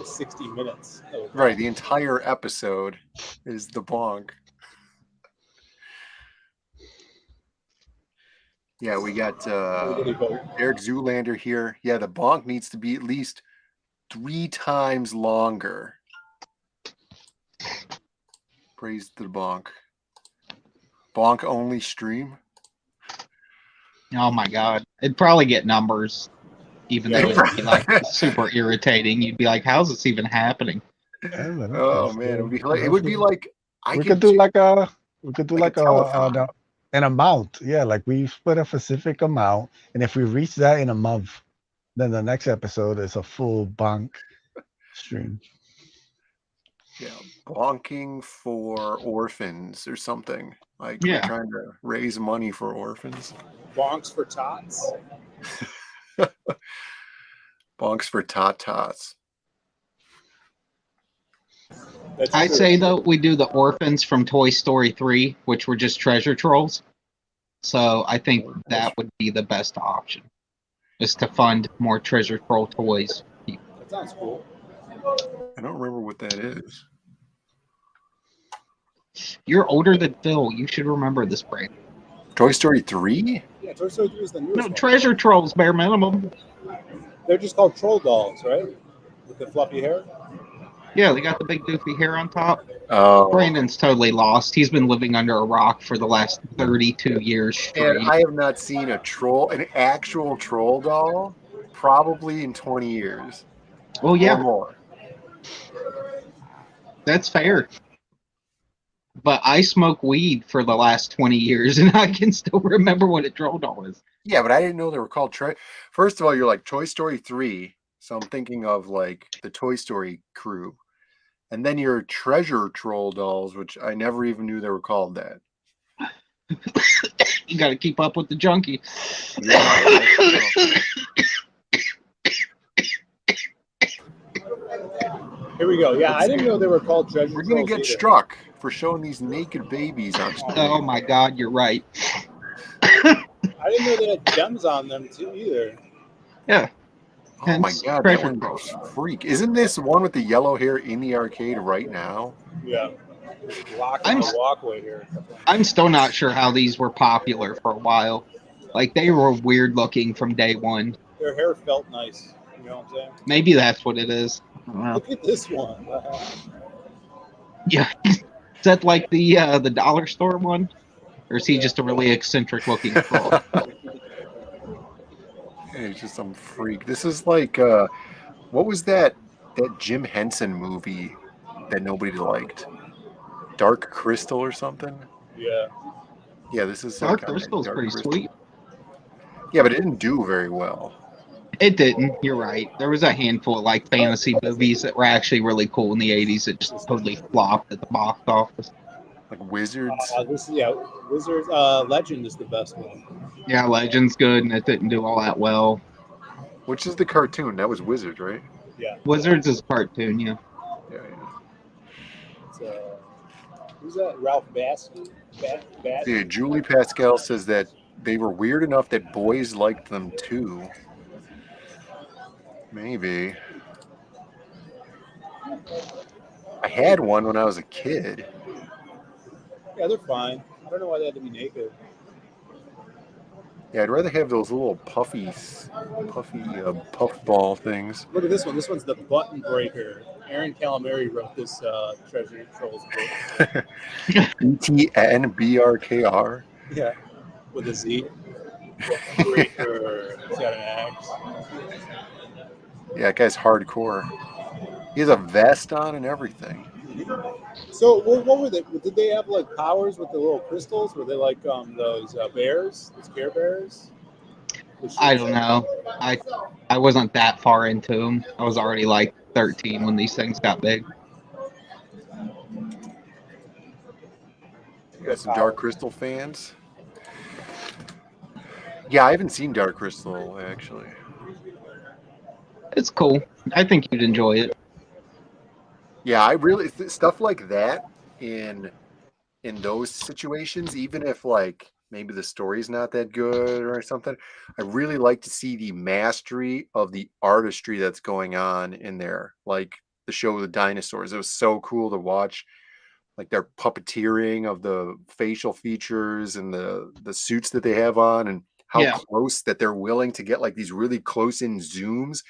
60 minutes. Right, the entire episode is the bonk. Yeah, we got Eric Zoolander here. Yeah, the bonk needs to be at least 3 times longer. Praise the bonk. Bonk only stream. Oh my God. It'd probably get numbers, even though it'd be like super irritating. You'd be like, how's this even happening? Oh man, it would be like we could do like an amount. Yeah, like we put a specific amount, and if we reach that in a month, then the next episode is a full bonk stream. Yeah, bonking for orphans or something. Like we're trying to raise money for orphans. Bonks for tots. Bonks for tots. I'd say though we do the orphans from Toy Story 3, which were just treasure trolls. So I think that would be the best option, is to fund more treasure troll toys. That sounds cool. I don't remember what that is. You're older than Phil. You should remember this, Brand. Toy Story 3? Yeah, Toy Story 3 is the newest one. Treasure trolls, bare minimum. They're just called troll dolls, right? With the fluffy hair? Yeah, they got the big goofy hair on top. Oh. Brandon's totally lost. He's been living under a rock for the last 32 years straight. And I have not seen an actual troll doll, probably in 20 years. Well, yeah. Or more. That's fair. But I smoke weed for the last 20 years, and I can still remember what a troll doll is. Yeah, but I didn't know they were called First of all, you're like Toy Story 3, so I'm thinking of like the Toy Story crew. And then your treasure troll dolls, which I never even knew they were called that. You got to keep up with the junkie. Here we go. Yeah, I didn't know they were called treasure We're trolls. going to get either. struck for showing these naked babies on screen. Oh my God, you're right. I didn't know they had gems on them too either. Yeah. Oh my Hence, God, that treasure one's trolls. freak. Isn't this one with the yellow hair in the arcade right now? Yeah. Blocking the walkway here. I'm still not sure how these were popular for a while. Like, they were weird looking from day one. Their hair felt nice. You know what I'm saying? Maybe that's what it is. I don't know. Look at this one. Yeah. Is that like the dollar store one? Or is he just a really eccentric looking troll? Hey, he's just some freak. This is like, what was that Jim Henson movie that nobody liked? Dark Crystal or something? Yeah. Yeah, this is Dark like Crystal's pretty sweet. Yeah, but it didn't do very well. It didn't. You're right. There was a handful of like fantasy movies that were actually really cool in the 80s that just totally flopped at the box office. Like Wizards. Wizards. Legend is the best one. Yeah, Legend's good, and it didn't do all that well. Which is the cartoon? That was Wizards, right? Yeah. Wizards is a cartoon, yeah. Yeah. It's, who's that? Ralph Baskin? Yeah, Julie Pascal says that they were weird enough that boys liked them too. Maybe. I had one when I was a kid. Yeah, they're fine. I don't know why they had to be naked. Yeah, I'd rather have those little puffy puff ball things. Look at this one. This one's the Button Breaker. Aaron Calamari wrote this Treasure Trolls book. ETNBRKR. Yeah, with a Z. Breaker. He's got an axe. Yeah, that guy's hardcore. He has a vest on and everything. So, what were they? Did they have like powers with the little crystals? Were they like those bears, those Care Bears? I don't know. I wasn't that far into them. I was already like 13 when these things got big. You got some Dark Crystal fans? Yeah, I haven't seen Dark Crystal actually. It's cool. I think you'd enjoy it. Yeah, I really stuff like that in those situations, even if like maybe the story's not that good or something, I really like to see the mastery of the artistry that's going on in there. Like the show with the dinosaurs. It was so cool to watch, like their puppeteering of the facial features and the suits that they have on, and how close that they're willing to get like these really close in zooms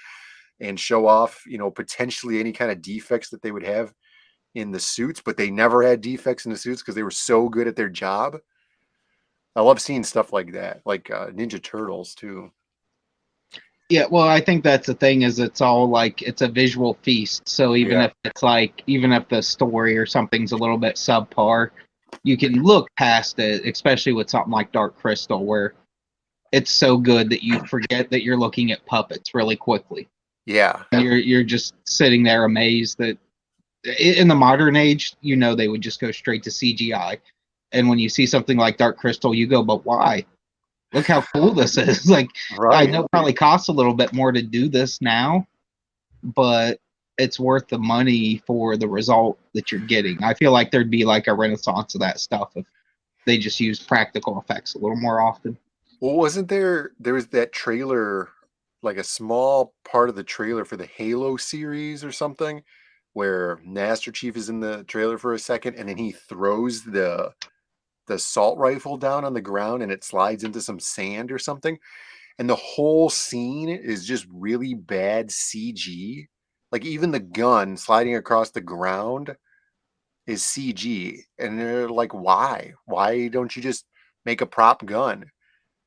and show off, potentially any kind of defects that they would have in the suits, but they never had defects in the suits because they were so good at their job. I love seeing stuff like that, like Ninja Turtles too. Yeah, well, I think that's the thing, is it's all like, it's a visual feast. So even if it's like, even if the story or something's a little bit subpar, you can look past it, especially with something like Dark Crystal, where it's so good that you forget that you're looking at puppets really quickly. Yeah. You're just sitting there amazed that in the modern age, they would just go straight to CGI. And when you see something like Dark Crystal, you go, but why? Look how cool this is. Like, I know it probably costs a little bit more to do this now, but it's worth the money for the result that you're getting. I feel like there'd be like a renaissance of that stuff if they just used practical effects a little more often. Well, wasn't there was that trailer, like a small part of the trailer for the Halo series or something, where Master Chief is in the trailer for a second and then he throws the assault rifle down on the ground and it slides into some sand or something, and the whole scene is just really bad CG. Like even the gun sliding across the ground is CG, and they're like, why don't you just make a prop gun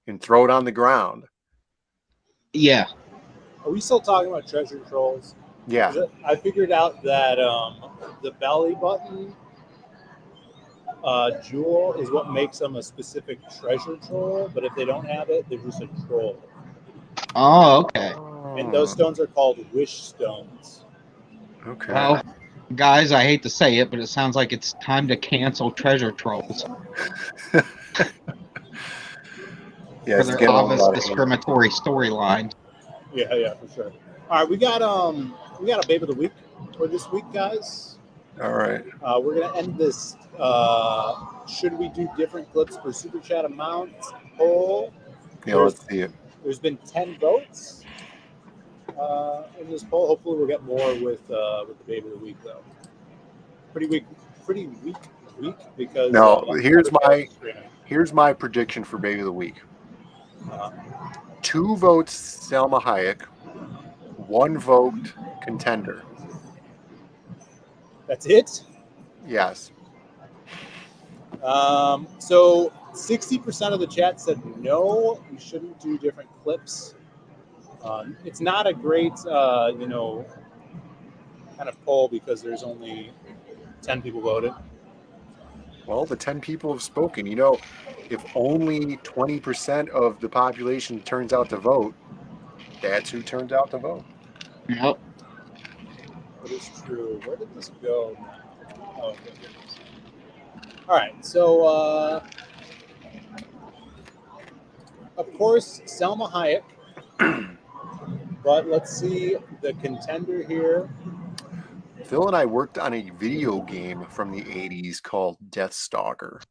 and throw it on the ground? Yeah. Are we still talking about Treasure Trolls? Yeah. I figured out that the belly button jewel is what makes them a specific treasure troll, but if they don't have it, they're just a troll. Oh, okay. And those stones are called wish stones. Okay. Well, guys, I hate to say it, but it sounds like it's time to cancel Treasure Trolls. Yeah, for their obvious discriminatory storyline. Yeah, for sure. All right, we got a Babe of the Week. for this week, guys. All right. We're going to end this. Should we do different clips for Super Chat amount poll? Yeah, let's see it. There's been 10 votes in this poll. Hopefully, we'll get more with the Babe of the Week, though. Pretty weak week because. No, here's my prediction for Baby of the Week. 2 votes Selma Hayek, 1 vote Contender. That's it? Yes. So 60% of the chat said no, we shouldn't do different clips. It's not a great, kind of poll because there's only 10 people voted. Well, the 10 people have spoken. You know, if only 20% of the population turns out to vote, that's who turns out to vote. Yep. That is true. Where did this go now? Oh, okay. All right. So, of course, Selma Hayek. But let's see the contender here. Phil and I worked on a video game from the 80s called Death Stalker.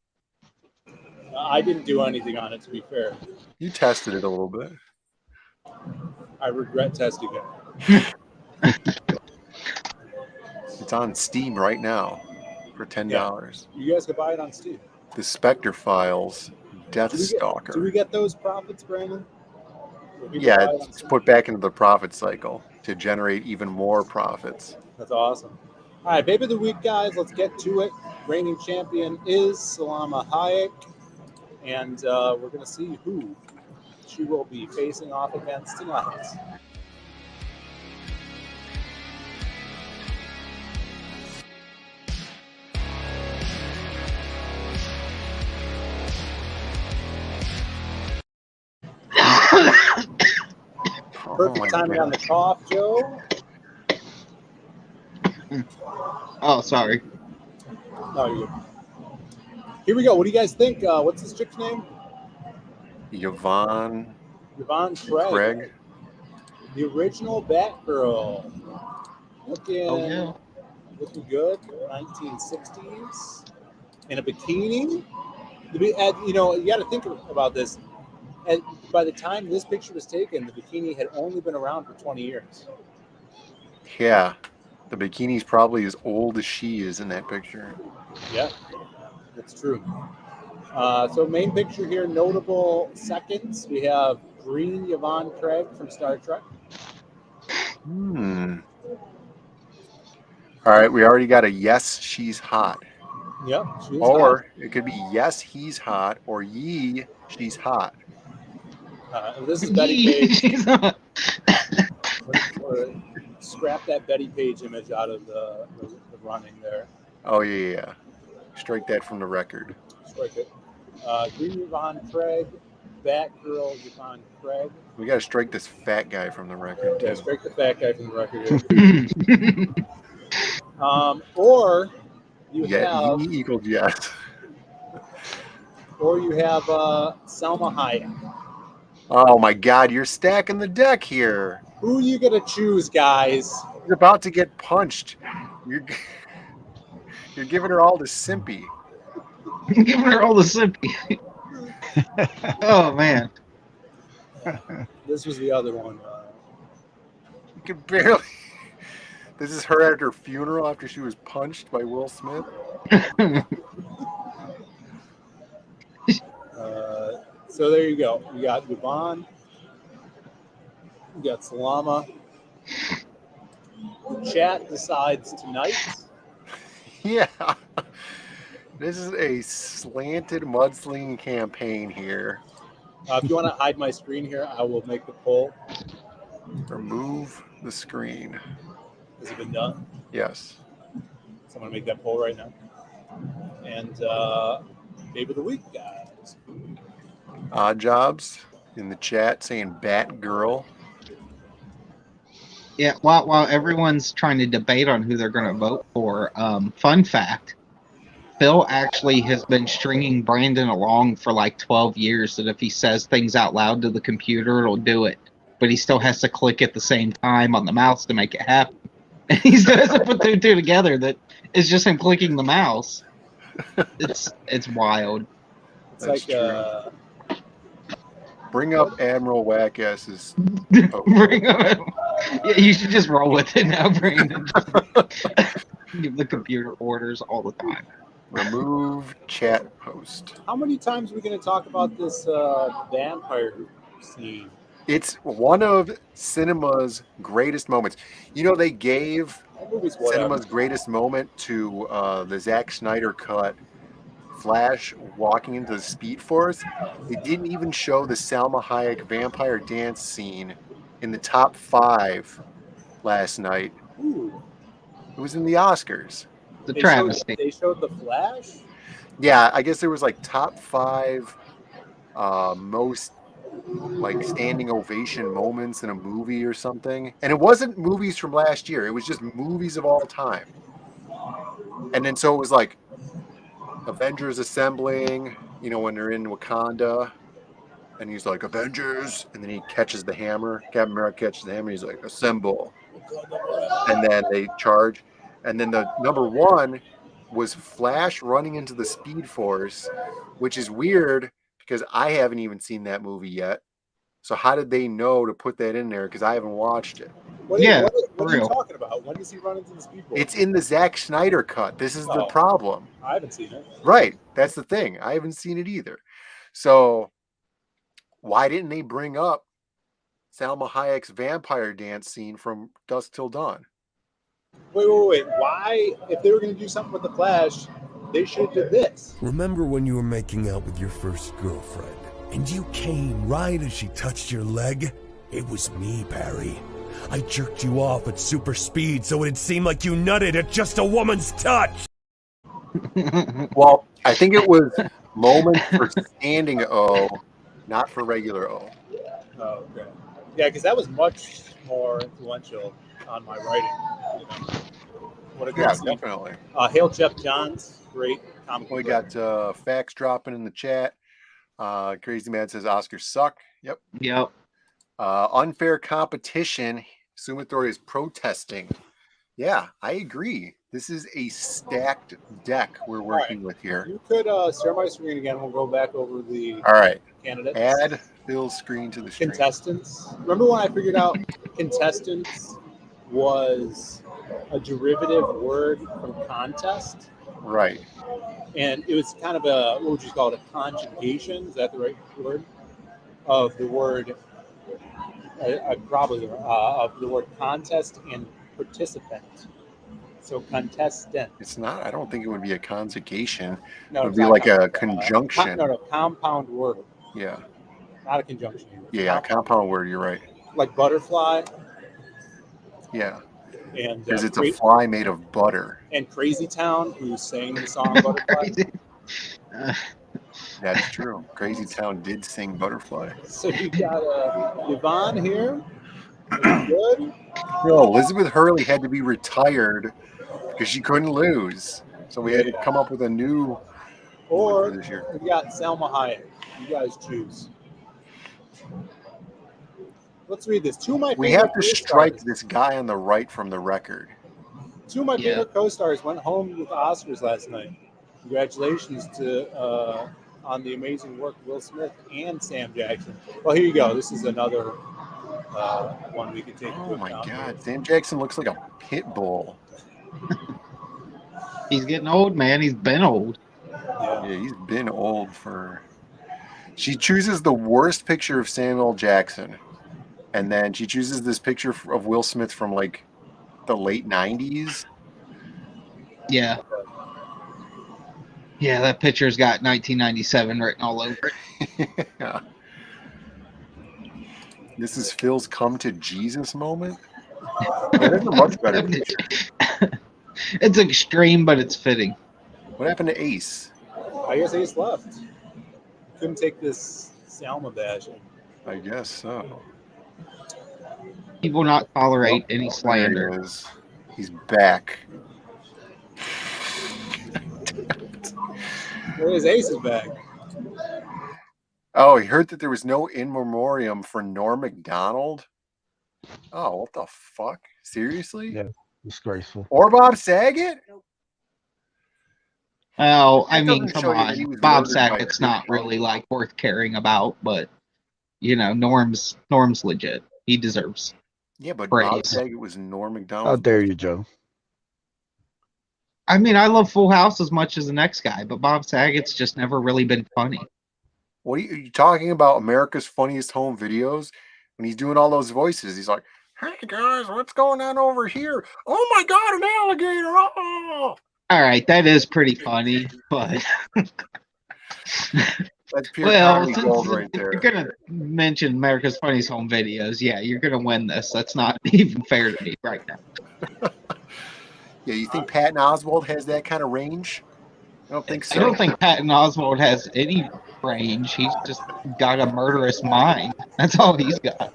I didn't do anything on it, to be fair. You tested it a little bit. I regret testing it. It's on Steam right now for $10. Yeah. You guys can buy it on Steam. The Spectre Files, Death Stalker. Do we get those profits, Brandon? Yeah, it's put back into the profit cycle to generate even more profits. That's awesome. All right, Babe of the Week, guys. Let's get to it. Reigning champion is Selma Hayek. And we're going to see who she will be facing off against tonight. Perfect timing on the cough, Joe. Oh, sorry. No, you're good. Here we go. What do you guys think? What's this chick's name? Yvonne Craig. The original Batgirl. Looking good. 1960s. In a bikini. You know, you got to think about this. And by the time this picture was taken, the bikini had only been around for 20 years. Yeah. The bikini's probably as old as she is in that picture. Yeah, that's true. So main picture here, notable seconds. We have green Yvonne Craig from Star Trek. All right, we already got a yes, she's hot. Yep. Or it could be yes, he's hot, or ye, she's hot. This is Betty Page. Scrap that Betty Page image out of the running there. Oh, yeah. Strike that from the record. Strike it. Green Yvonne Craig, Batgirl Yvonne Craig. We got to strike this fat guy from the record, too. Yeah, strike the fat guy from the record. Or you have... E equals yes. Or you have Selma Hayek. Oh, my God. You're stacking the deck here. Who are you going to choose, guys? You're about to get punched. You're giving her all the Simpy. Giving her all the Simpy. Oh, man. This was the other one. You can barely... This is her at her funeral after she was punched by Will Smith. So there you go. You got Yvonne. You got Selma. The chat decides tonight. Yeah. This is a slanted mudslinging campaign here. If you want to hide my screen here, I will make the poll. Remove the screen. Has it been done? Yes. So I'm going to make that poll right now. And Babe of the Week, guys. Odd Jobs in the chat saying Batgirl. Yeah, while everyone's trying to debate on who they're going to vote for, fun fact, Phil actually has been stringing Brandon along for like 12 years that if he says things out loud to the computer, it'll do it. But he still has to click at the same time on the mouse to make it happen. And he doesn't put the two together. That is just him clicking the mouse. It's wild. It's That's like true. Bring up Admiral Wackass's. Bring him. Yeah, you should just roll with it now, Brandon. Give the computer orders all the time. Remove chat post. How many times are we going to talk about this vampire scene? It's one of cinema's greatest moments. You know, they gave cinema's greatest moment to the Zack Snyder cut, Flash walking into the Speed Force. They didn't even show the Salma Hayek vampire dance scene in the top 5 last night. Ooh. It was in the Oscars. The travesty. They showed the Flash? Yeah, I guess there was like top 5 most like standing ovation moments in a movie or something. And it wasn't movies from last year. It was just movies of all time. And then so it was like Avengers assembling, you know, when they're in Wakanda. And he's like, Avengers. And then he catches the hammer. Captain America catches the hammer. He's like, assemble. And then they charge. And then the number 1 was Flash running into the Speed Force, which is weird because I haven't even seen that movie yet. So how did they know to put that in there? Because I haven't watched it. What are you talking about? When does he run into the Speed Force? It's in the Zack Snyder cut. This is the problem. I haven't seen it. Right. That's the thing. I haven't seen it either. So why didn't they bring up Salma Hayek's vampire dance scene from Dusk Till Dawn? Wait. Why, if they were going to do something with the Flash, they should have did this. Remember when you were making out with your first girlfriend, and you came right as she touched your leg? It was me, Barry. I jerked you off at super speed so it'd seem like you nutted at just a woman's touch. Well, I think it was moments for standing O, not for regular O. Oh, okay. Yeah, because that was much more influential on my writing. You know? What a good scene. Definitely. Hail Jeff Johns, great comic. We got facts dropping in the chat. Crazy Man says Oscars suck. Yep. Unfair competition. Sumathori is protesting. Yeah, I agree. This is a stacked deck we're working with here. You could share my screen again. We'll go back over the candidates. Add Phil's screen to the screen. Contestants. Remember when I figured out contestants was a derivative word from contest? Right. And it was kind of a, what would you call it, a conjugation? Is that the right word? Of the word, probably, of the word contest and participant. So contestant. It's not, I don't think it would be a conjugation. No, it would be like a conjunction. Compound word. Yeah. Not a conjunction. Yeah, compound word, you're right. Like butterfly. Yeah. And because it's a fly made of butter. And Crazy Town, who sang the song Butterfly. That's true. Crazy Town did sing Butterfly. So you got Yvonne here. Good. No, Elizabeth Hurley had to be retired because she couldn't lose. So we had to come up with a new or this year. We got Salma Hayek. You guys choose. Let's read this. We have to strike this guy on the right from the record. 2 of my favorite co-stars went home with Oscars last night. Congratulations to on the amazing work Will Smith and Sam Jackson. Well, here you go. This is another one we could take. Oh my God, Sam Jackson looks like a pit bull. He's getting old, man. He's been old. Yeah, he's been old for. She chooses the worst picture of Samuel Jackson. And then she chooses this picture of Will Smith from like the late 90s. Yeah. Yeah, that picture's got 1997 written all over it. Yeah. This is Phil's come to Jesus moment. That's a much better picture. It's extreme, but it's fitting. What happened to Ace? I guess Ace left. Couldn't take this Salma bashing. I guess so. He will not tolerate any slander. There he is. He's back. Where is Ace is back? Oh, he heard that there was no in memoriam for Norm Macdonald. Oh, what the fuck? Seriously? Yeah, Disgraceful. Or Bob Saget? Well, I That mean, doesn't come show you that he on. was Bob murdered by Saget's two not really couples. like worth caring about, but you know, Norm's legit. He deserves. Yeah, but praise. Bob Saget was Norm How Macdonald's. dare you, Joe? I mean, I love Full House as much as the next guy, but Bob Saget's just never really been funny. What are you talking about? America's Funniest Home Videos? When he's doing all those voices, he's like, "Hey guys, what's going on over here? Oh my God, an alligator! Oh!" All right, that is pretty funny, but That's pure well, comedy gold right if there. you're gonna mention America's Funniest Home Videos, yeah, you're gonna win this. That's not even fair to me right now. Yeah, you think Patton Oswalt has that kind of range? I don't think so. I don't think Patton Oswalt has any range. He's just got a murderous mind. That's all he's got.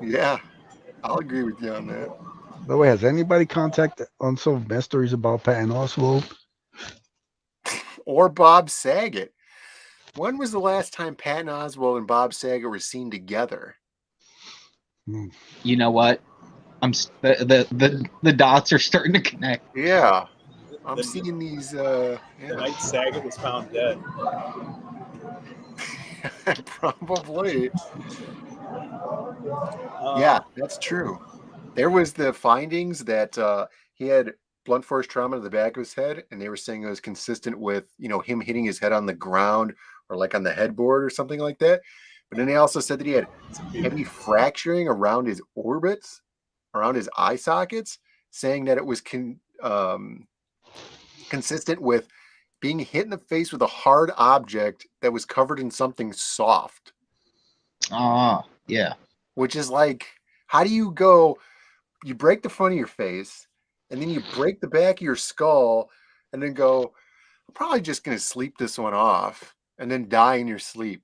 Yeah, I'll agree with you on that. By the way, has anybody contacted Unsolved Mysteries about Patton Oswalt? Or Bob Saget. When was the last time Patton Oswalt and Bob Saget were seen together? You know what? The dots are starting to connect. Yeah, I'm seeing these. The night Saget was found dead. Probably. Yeah, that's true. There was the findings that he had blunt force trauma to the back of his head, and they were saying it was consistent with, you know, him hitting his head on the ground or like on the headboard or something like that. But then they also said that he had heavy fracturing around his orbits, around his eye sockets, saying that it was consistent with being hit in the face with a hard object that was covered in something soft. Ah, yeah. Which is like, how do you go, you break the front of your face, and then you break the back of your skull, and then go, I'm probably just going to sleep this one off, and then die in your sleep.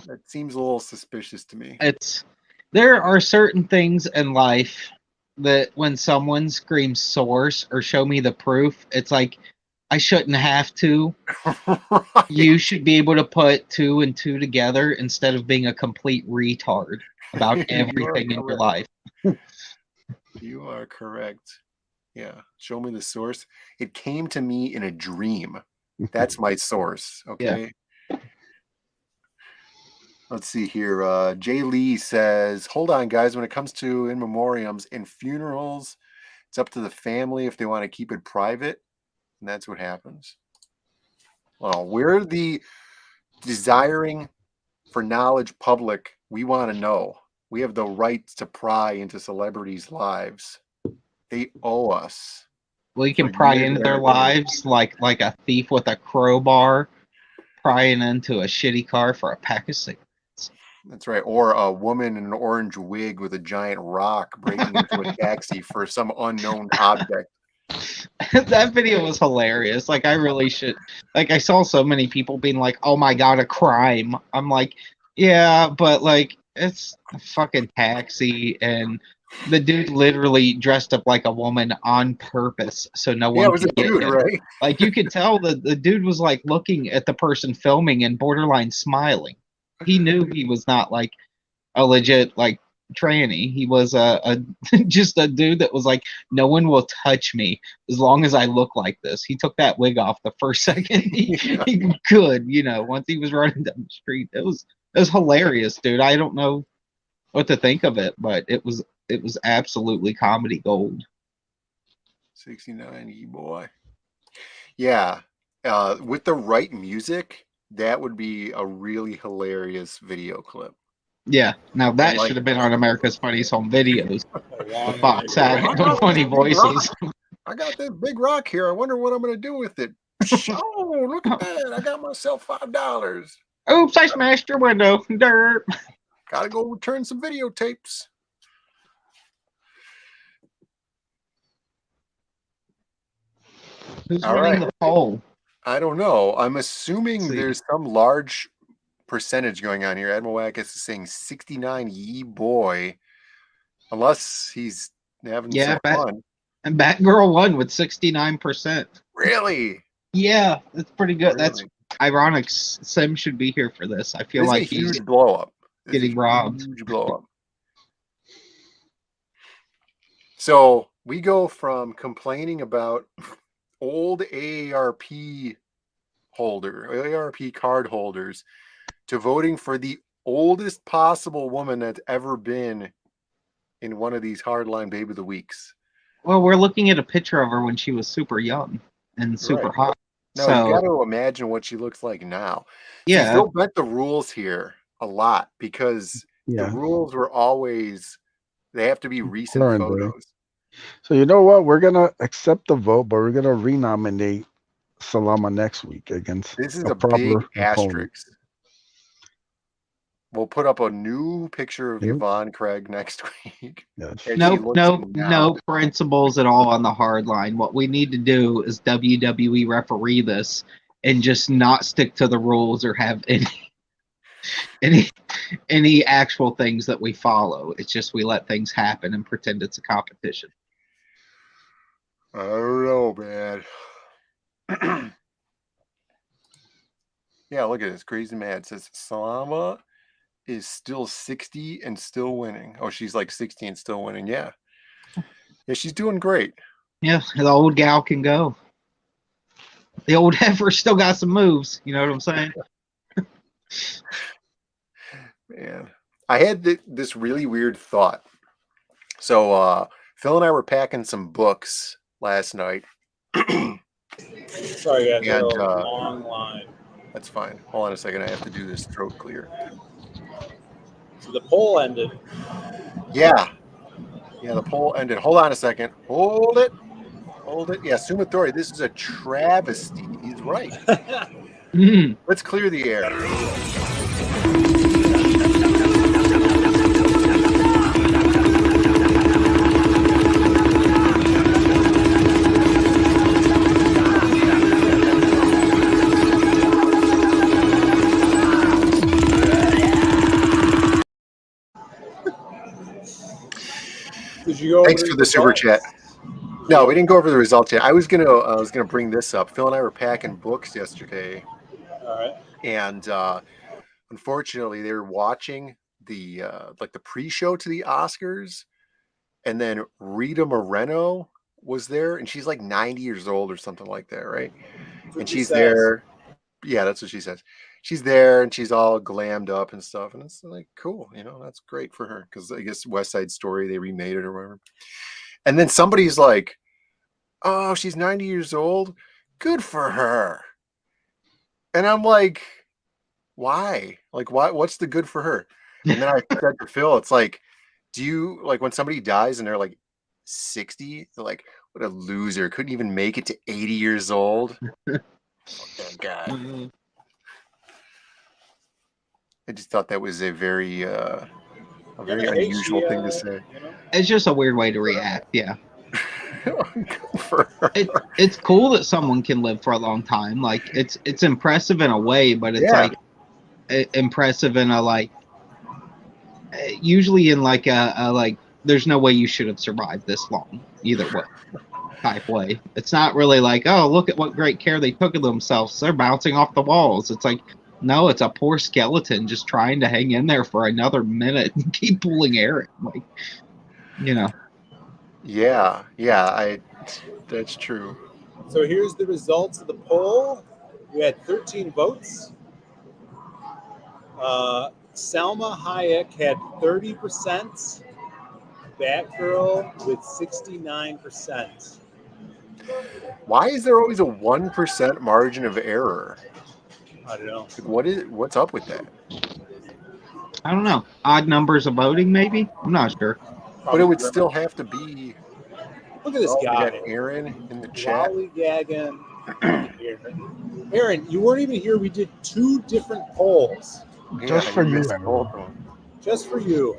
That seems a little suspicious to me. There are certain things in life that when someone screams source or show me the proof, it's like, I shouldn't have to. Right. You should be able to put 2 and 2 together instead of being a complete retard about everything in your life. You are correct. Yeah. Show me the source. It came to me in a dream. That's my source. Okay. Yeah. Let's see here. Jay Lee says, hold on, guys. When it comes to in memoriams and funerals, it's up to the family if they want to keep it private. And that's what happens. Well, we're the desiring for knowledge public. We want to know. We have the right to pry into celebrities' lives. They owe us. Well, you can pry into their lives like a thief with a crowbar prying into a shitty car for a pack of cigarettes. That's right. Or a woman in an orange wig with a giant rock breaking into a taxi for some unknown object. That video was hilarious. Like, I really should. Like, I saw so many people being like, oh my God, a crime. I'm like, yeah, but like, it's a fucking taxi, and the dude literally dressed up like a woman on purpose so no one could get him. Right? Like, you could tell that the dude was like looking at the person filming and borderline smiling. He knew he was not like a legit like tranny. He was a just a dude that was like, no one will touch me as long as I look like this. He took that wig off the first second he could, you know, once he was running down the street. It was hilarious, dude. I don't know what to think of it, but it was absolutely comedy gold. 69 boy. Yeah. With the right music, that would be a really hilarious video clip. Yeah, now that should have been on America's Funniest Home Videos. With Bob Saget doing funny voices. I got this big rock here. I wonder what I'm going to do with it. Oh, look at that. I got myself $5. Oops, I smashed your window. Dirt. Got to go return some videotapes. Who's running the poll? I don't know. I'm assuming there's some large percentage going on here. Admiral Wackus is saying 69 ye boy, unless he's having some fun. And Batgirl won with 69%. Really? Yeah, that's pretty good. Really? That's ironic. Sim should be here for this. I feel like he's blow up. Getting robbed. Huge blow up. So we go from complaining about old AARP card holders to voting for the oldest possible woman that's ever been in one of these Hardline Babe of the Weeks. Well, we're looking at a picture of her when she was super young and super hot. No, so, you got to imagine what she looks like now. Yeah. See, Phil bent the rules here a lot because the rules were always, they have to be recent photos. So you know what? We're going to accept the vote, but we're going to renominate Salama next week against This is a a proper big opponent. asterisk. We'll put up a new picture of Yvonne Craig next week. No principles at all on the hard line. What we need to do is WWE referee this and just not stick to the rules or have any actual things that we follow. It's just we let things happen and pretend it's a competition. I don't know, man. Yeah, look at this. Crazy Mad it says Salama is still 60 and still winning. Oh, she's like 60 and still winning. Yeah. Yeah, she's doing great. Yeah, the old gal can go. The old heifer still got some moves. You know what I'm saying? Man, I had this really weird thought. So Phil and I were packing some books last night. Sorry, guys. And, a long line. That's fine. Hold on a second. I have to do this throat clear. So the poll ended. Yeah. Yeah, the poll ended. Hold on a second. Hold it. Yeah, Sumathori, this is a travesty. He's right. Let's clear the air. Thanks for the super chat. No, we didn't go over the results yet. I was gonna bring this up. Phil and I were packing books yesterday. All right. And unfortunately, they were watching the pre-show to the Oscars, and then Rita Moreno was there, and she's like 90 years old or something like that, right? And she's there. Yeah, that's what she says. She's there and she's all glammed up and stuff, and it's like cool, that's great for her because I guess West Side Story, they remade it or whatever. And then somebody's like, "Oh, she's 90 years old. Good for her." And I'm like, "Why? Like, why? What's the good for her?" And then I said to Phil, "It's like, do you like when somebody dies and they're like 60? They're like, what a loser! Couldn't even make it to 80 years old." Fuck that guy. Mm-hmm. I just thought that was a very unusual thing to say. It's just a weird way to react. Yeah. It's cool that someone can live for a long time. Like it's impressive in a way, but it's like impressive in a like usually in like a like there's no way you should have survived this long either way type way. It's not really like, oh, look at what great care they took of themselves. They're bouncing off the walls. It's like, no, it's a poor skeleton just trying to hang in there for another minute and keep pulling air. Like, Yeah, that's true. So here's the results of the poll. We had 13 votes. Salma Hayek had 30%. Batgirl with 69%. Why is there always a 1% margin of error? I don't know. What's up with that? I don't know. Odd numbers of voting, maybe? I'm not sure. But it would still have to be. Look at this guy. Aaron in the chat. Lollygagging. Aaron, you weren't even here. We did 2 different polls. Just for you. Just for you.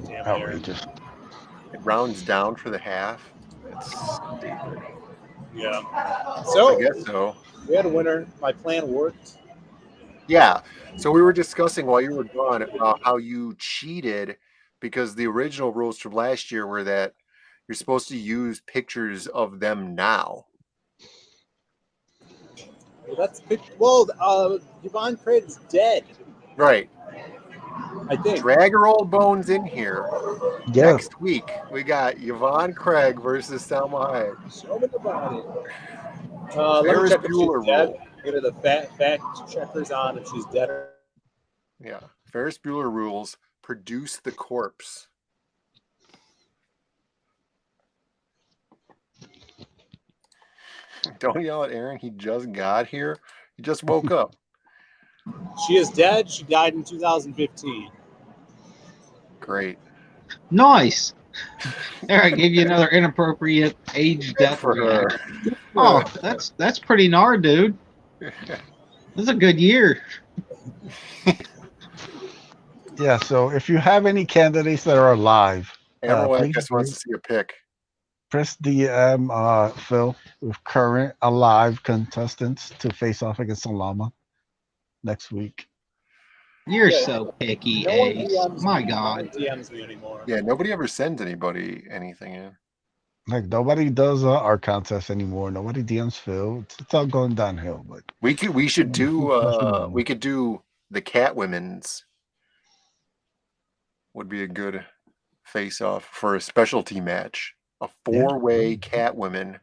Damn, outrageous. It rounds down for the half. That's stupid. Yeah. So I guess so. We had a winner. My plan worked. Yeah. So we were discussing while you were gone about how you cheated because the original rules from last year were that you're supposed to use pictures of them now. Well, Yvonne Craig's dead. Right. I think. Drag her old bones in here. Yeah. Next week, we got Yvonne Craig versus Selma Hayek. Show me the body. Let me Ferris check if she's Bueller dead. rule. Get her the fact checkers on if she's dead. Yeah. Ferris Bueller rules. Produce the corpse. Don't yell at Aaron. He just got here. He just woke up. She is dead. She died in 2015. Great. Nice. There, I gave you another inappropriate age death For her. reaction. Oh, that's pretty gnarly, dude. This is a good year. Yeah, so if you have any candidates that are alive, Everyone, I please guess, wants to see a pic. press DM Phil with current alive contestants to face off against Salama next week. You're so picky, No one Ace. DMs My me. No God. one DMs me anymore. Yeah, nobody ever sends anybody anything in. Like nobody does our contest anymore. Nobody DMs Phil. It's all going downhill. But We should do we could do the cat women's. Would be a good face off for a specialty match. A 4-way cat women.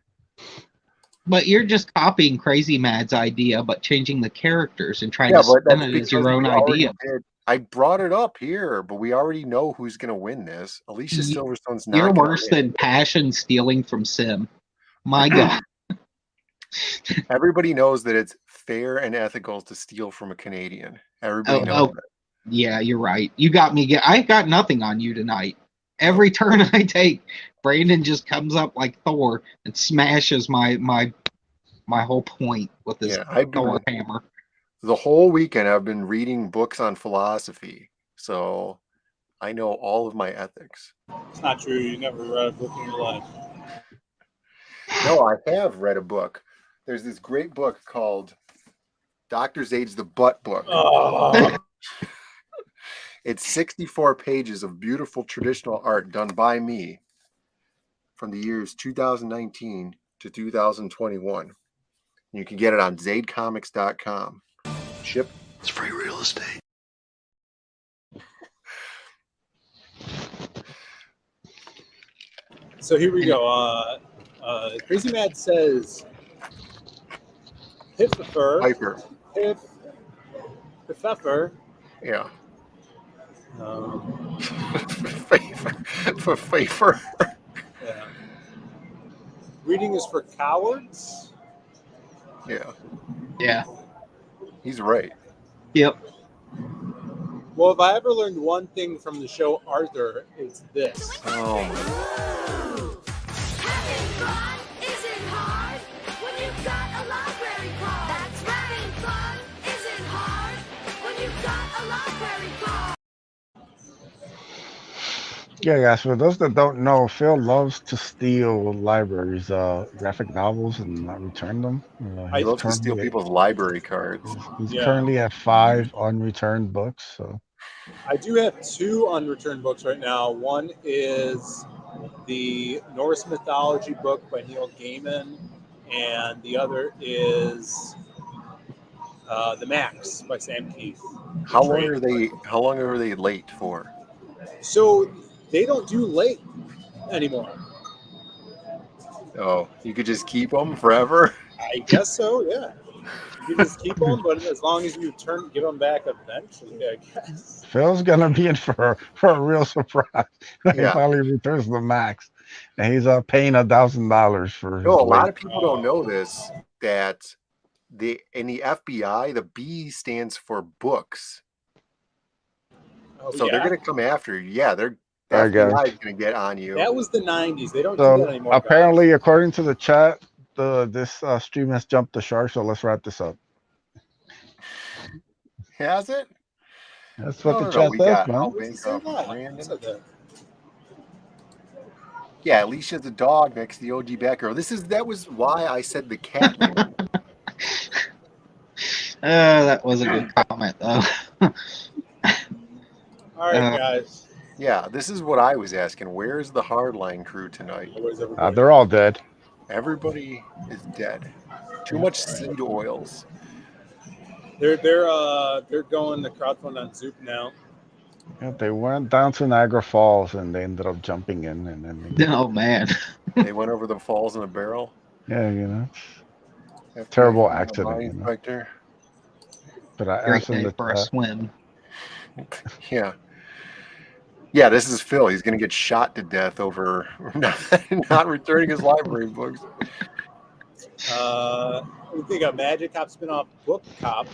But you're just copying Crazy Mad's idea, but changing the characters and trying to spin it as your own idea. I brought it up here, but we already know who's going to win this. Alicia Silverstone's not. You're worse than Passion stealing from Sim. My God. Everybody knows that it's fair and ethical to steal from a Canadian. Everybody knows that. Yeah, you're right. You got me. I got nothing on you tonight. Every turn I take, Brandon just comes up like Thor and smashes my whole point with his Thor hammer. The whole weekend I've been reading books on philosophy, so I know all of my ethics. It's not true. You never read a book in your life. No, I have read a book. There's this great book called Dr. Zaid's The Butt Book. Oh. It's 64 pages of beautiful traditional art done by me from the years 2019 to 2021. You can get it on zaidcomics.com. Ship. It's free real estate. So here we go. Crazy Mad says Piper. Pfeffer. Yeah. For favor. Yeah. Reading is for cowards. Yeah. Yeah. He's right. Yep. Well, if I ever learned one thing from the show Arthur, it's this. Oh my. Having fun isn't hard when you've got a library card. That's right. Having fun isn't hard when you've got a library card. Yeah, guys, for those that don't know, Phil loves to steal libraries, graphic novels, and not return them. I love to steal people's library cards. He's currently at 5 unreturned books. So I do have 2 unreturned books right now. One is the Norse mythology book by Neil Gaiman, and the other is The Max by Sam Keith. How long are they late for? So they don't do late anymore. Oh, you could just keep them forever? I guess so, yeah. You just keep them, but as long as you give them back eventually, I guess. Phil's gonna be in for a real surprise when he Yeah. finally returns the Max, and he's paying $1,000 for. No, a his lot weight. of people don't know this, that in the FBI, the B stands for books. Oh, So they're yeah? going to come after you. Yeah, the There you go. FBI is going to get on you. That was the 90s. They don't do So that anymore. guys. apparently, according to the chat, this stream has jumped the shark. So let's wrap this up. Has it? That's what the No, chat we says, got man. Al Who Binkoff, said that? Brandon. Who said that? Yeah, Alicia's a dog next to the OG Batgirl. That was why I said the cat woman. That was a good comment, though. All right, guys. Yeah, this is what I was asking. Where's the Hardline crew tonight? Where's everybody? They're all dead. Everybody is dead. Too much seed oils. They're going to crowdfund on Zoop now. Yeah, they went down to Niagara Falls and they ended up jumping in, and then Oh man. They went over the falls in a barrel. yeah, you know, FBI terrible mine accident, you know. inspector. But I Great asked him day for a swim. Yeah. Yeah, this is Phil. He's going to get shot to death over not returning his library books. We think a Magic Cop spinoff, Book Cop.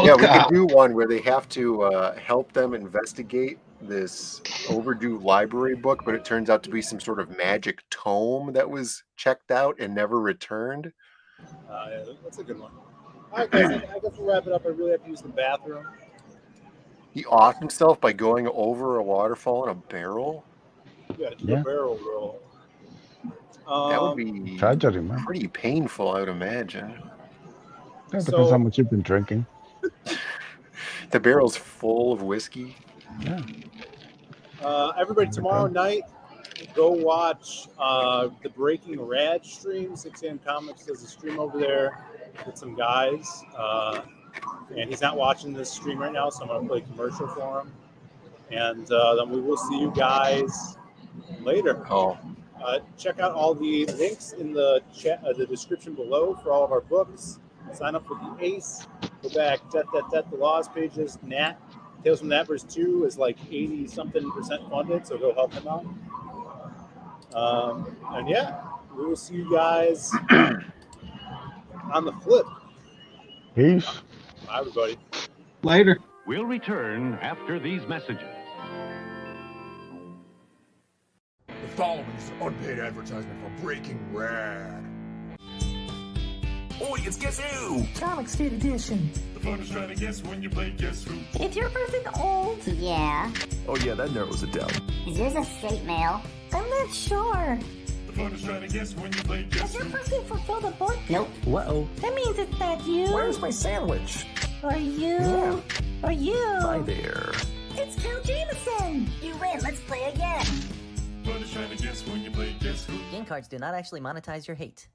Yeah, we could do one where they have to help them investigate this overdue library book, but it turns out to be some sort of magic tome that was checked out and never returned. Yeah, that's a good one. All right, guys, I guess we'll wrap it up. I really have to use the bathroom. He offed himself by going over a waterfall in a barrel. Yeah, do a barrel roll. That would be tragedy, man. Pretty painful, I would imagine. Yeah, depends how much you've been drinking. The barrel's full of whiskey. Yeah. Everybody, tomorrow night, go watch the Breaking Rad stream. 6 a.m. Comics does a stream over there with some guys. And he's not watching this stream right now, so I'm going to play a commercial for him. And then we will see you guys later. Check out all the links in the chat, the description below for all of our books. Sign up for the ACE. Go back, the laws pages. Nat, Tales from Nappers 2 is like 80-something% funded, so go help him out. And yeah, we will see you guys on the flip. Peace. Bye, everybody. Later. We'll return after these messages. The following is an unpaid advertisement for Breaking Rad. Audience, guess who? Comic State Edition. The fun is trying to guess when you play Guess Who. Is your person old? Yeah. Oh yeah, that narrows it down. Is yours a straight male? I'm not sure. The fun is trying to guess when you play Guess Does your Who. person fulfill the book? Nope. Uh-oh. That means it's not you. Where's my sandwich? Or you. Yeah. Or you. Hi there. It's Count Jameson. You win. Let's play again. Fun is trying to guess when you play Guess Who. Game cards do not actually monetize your hate.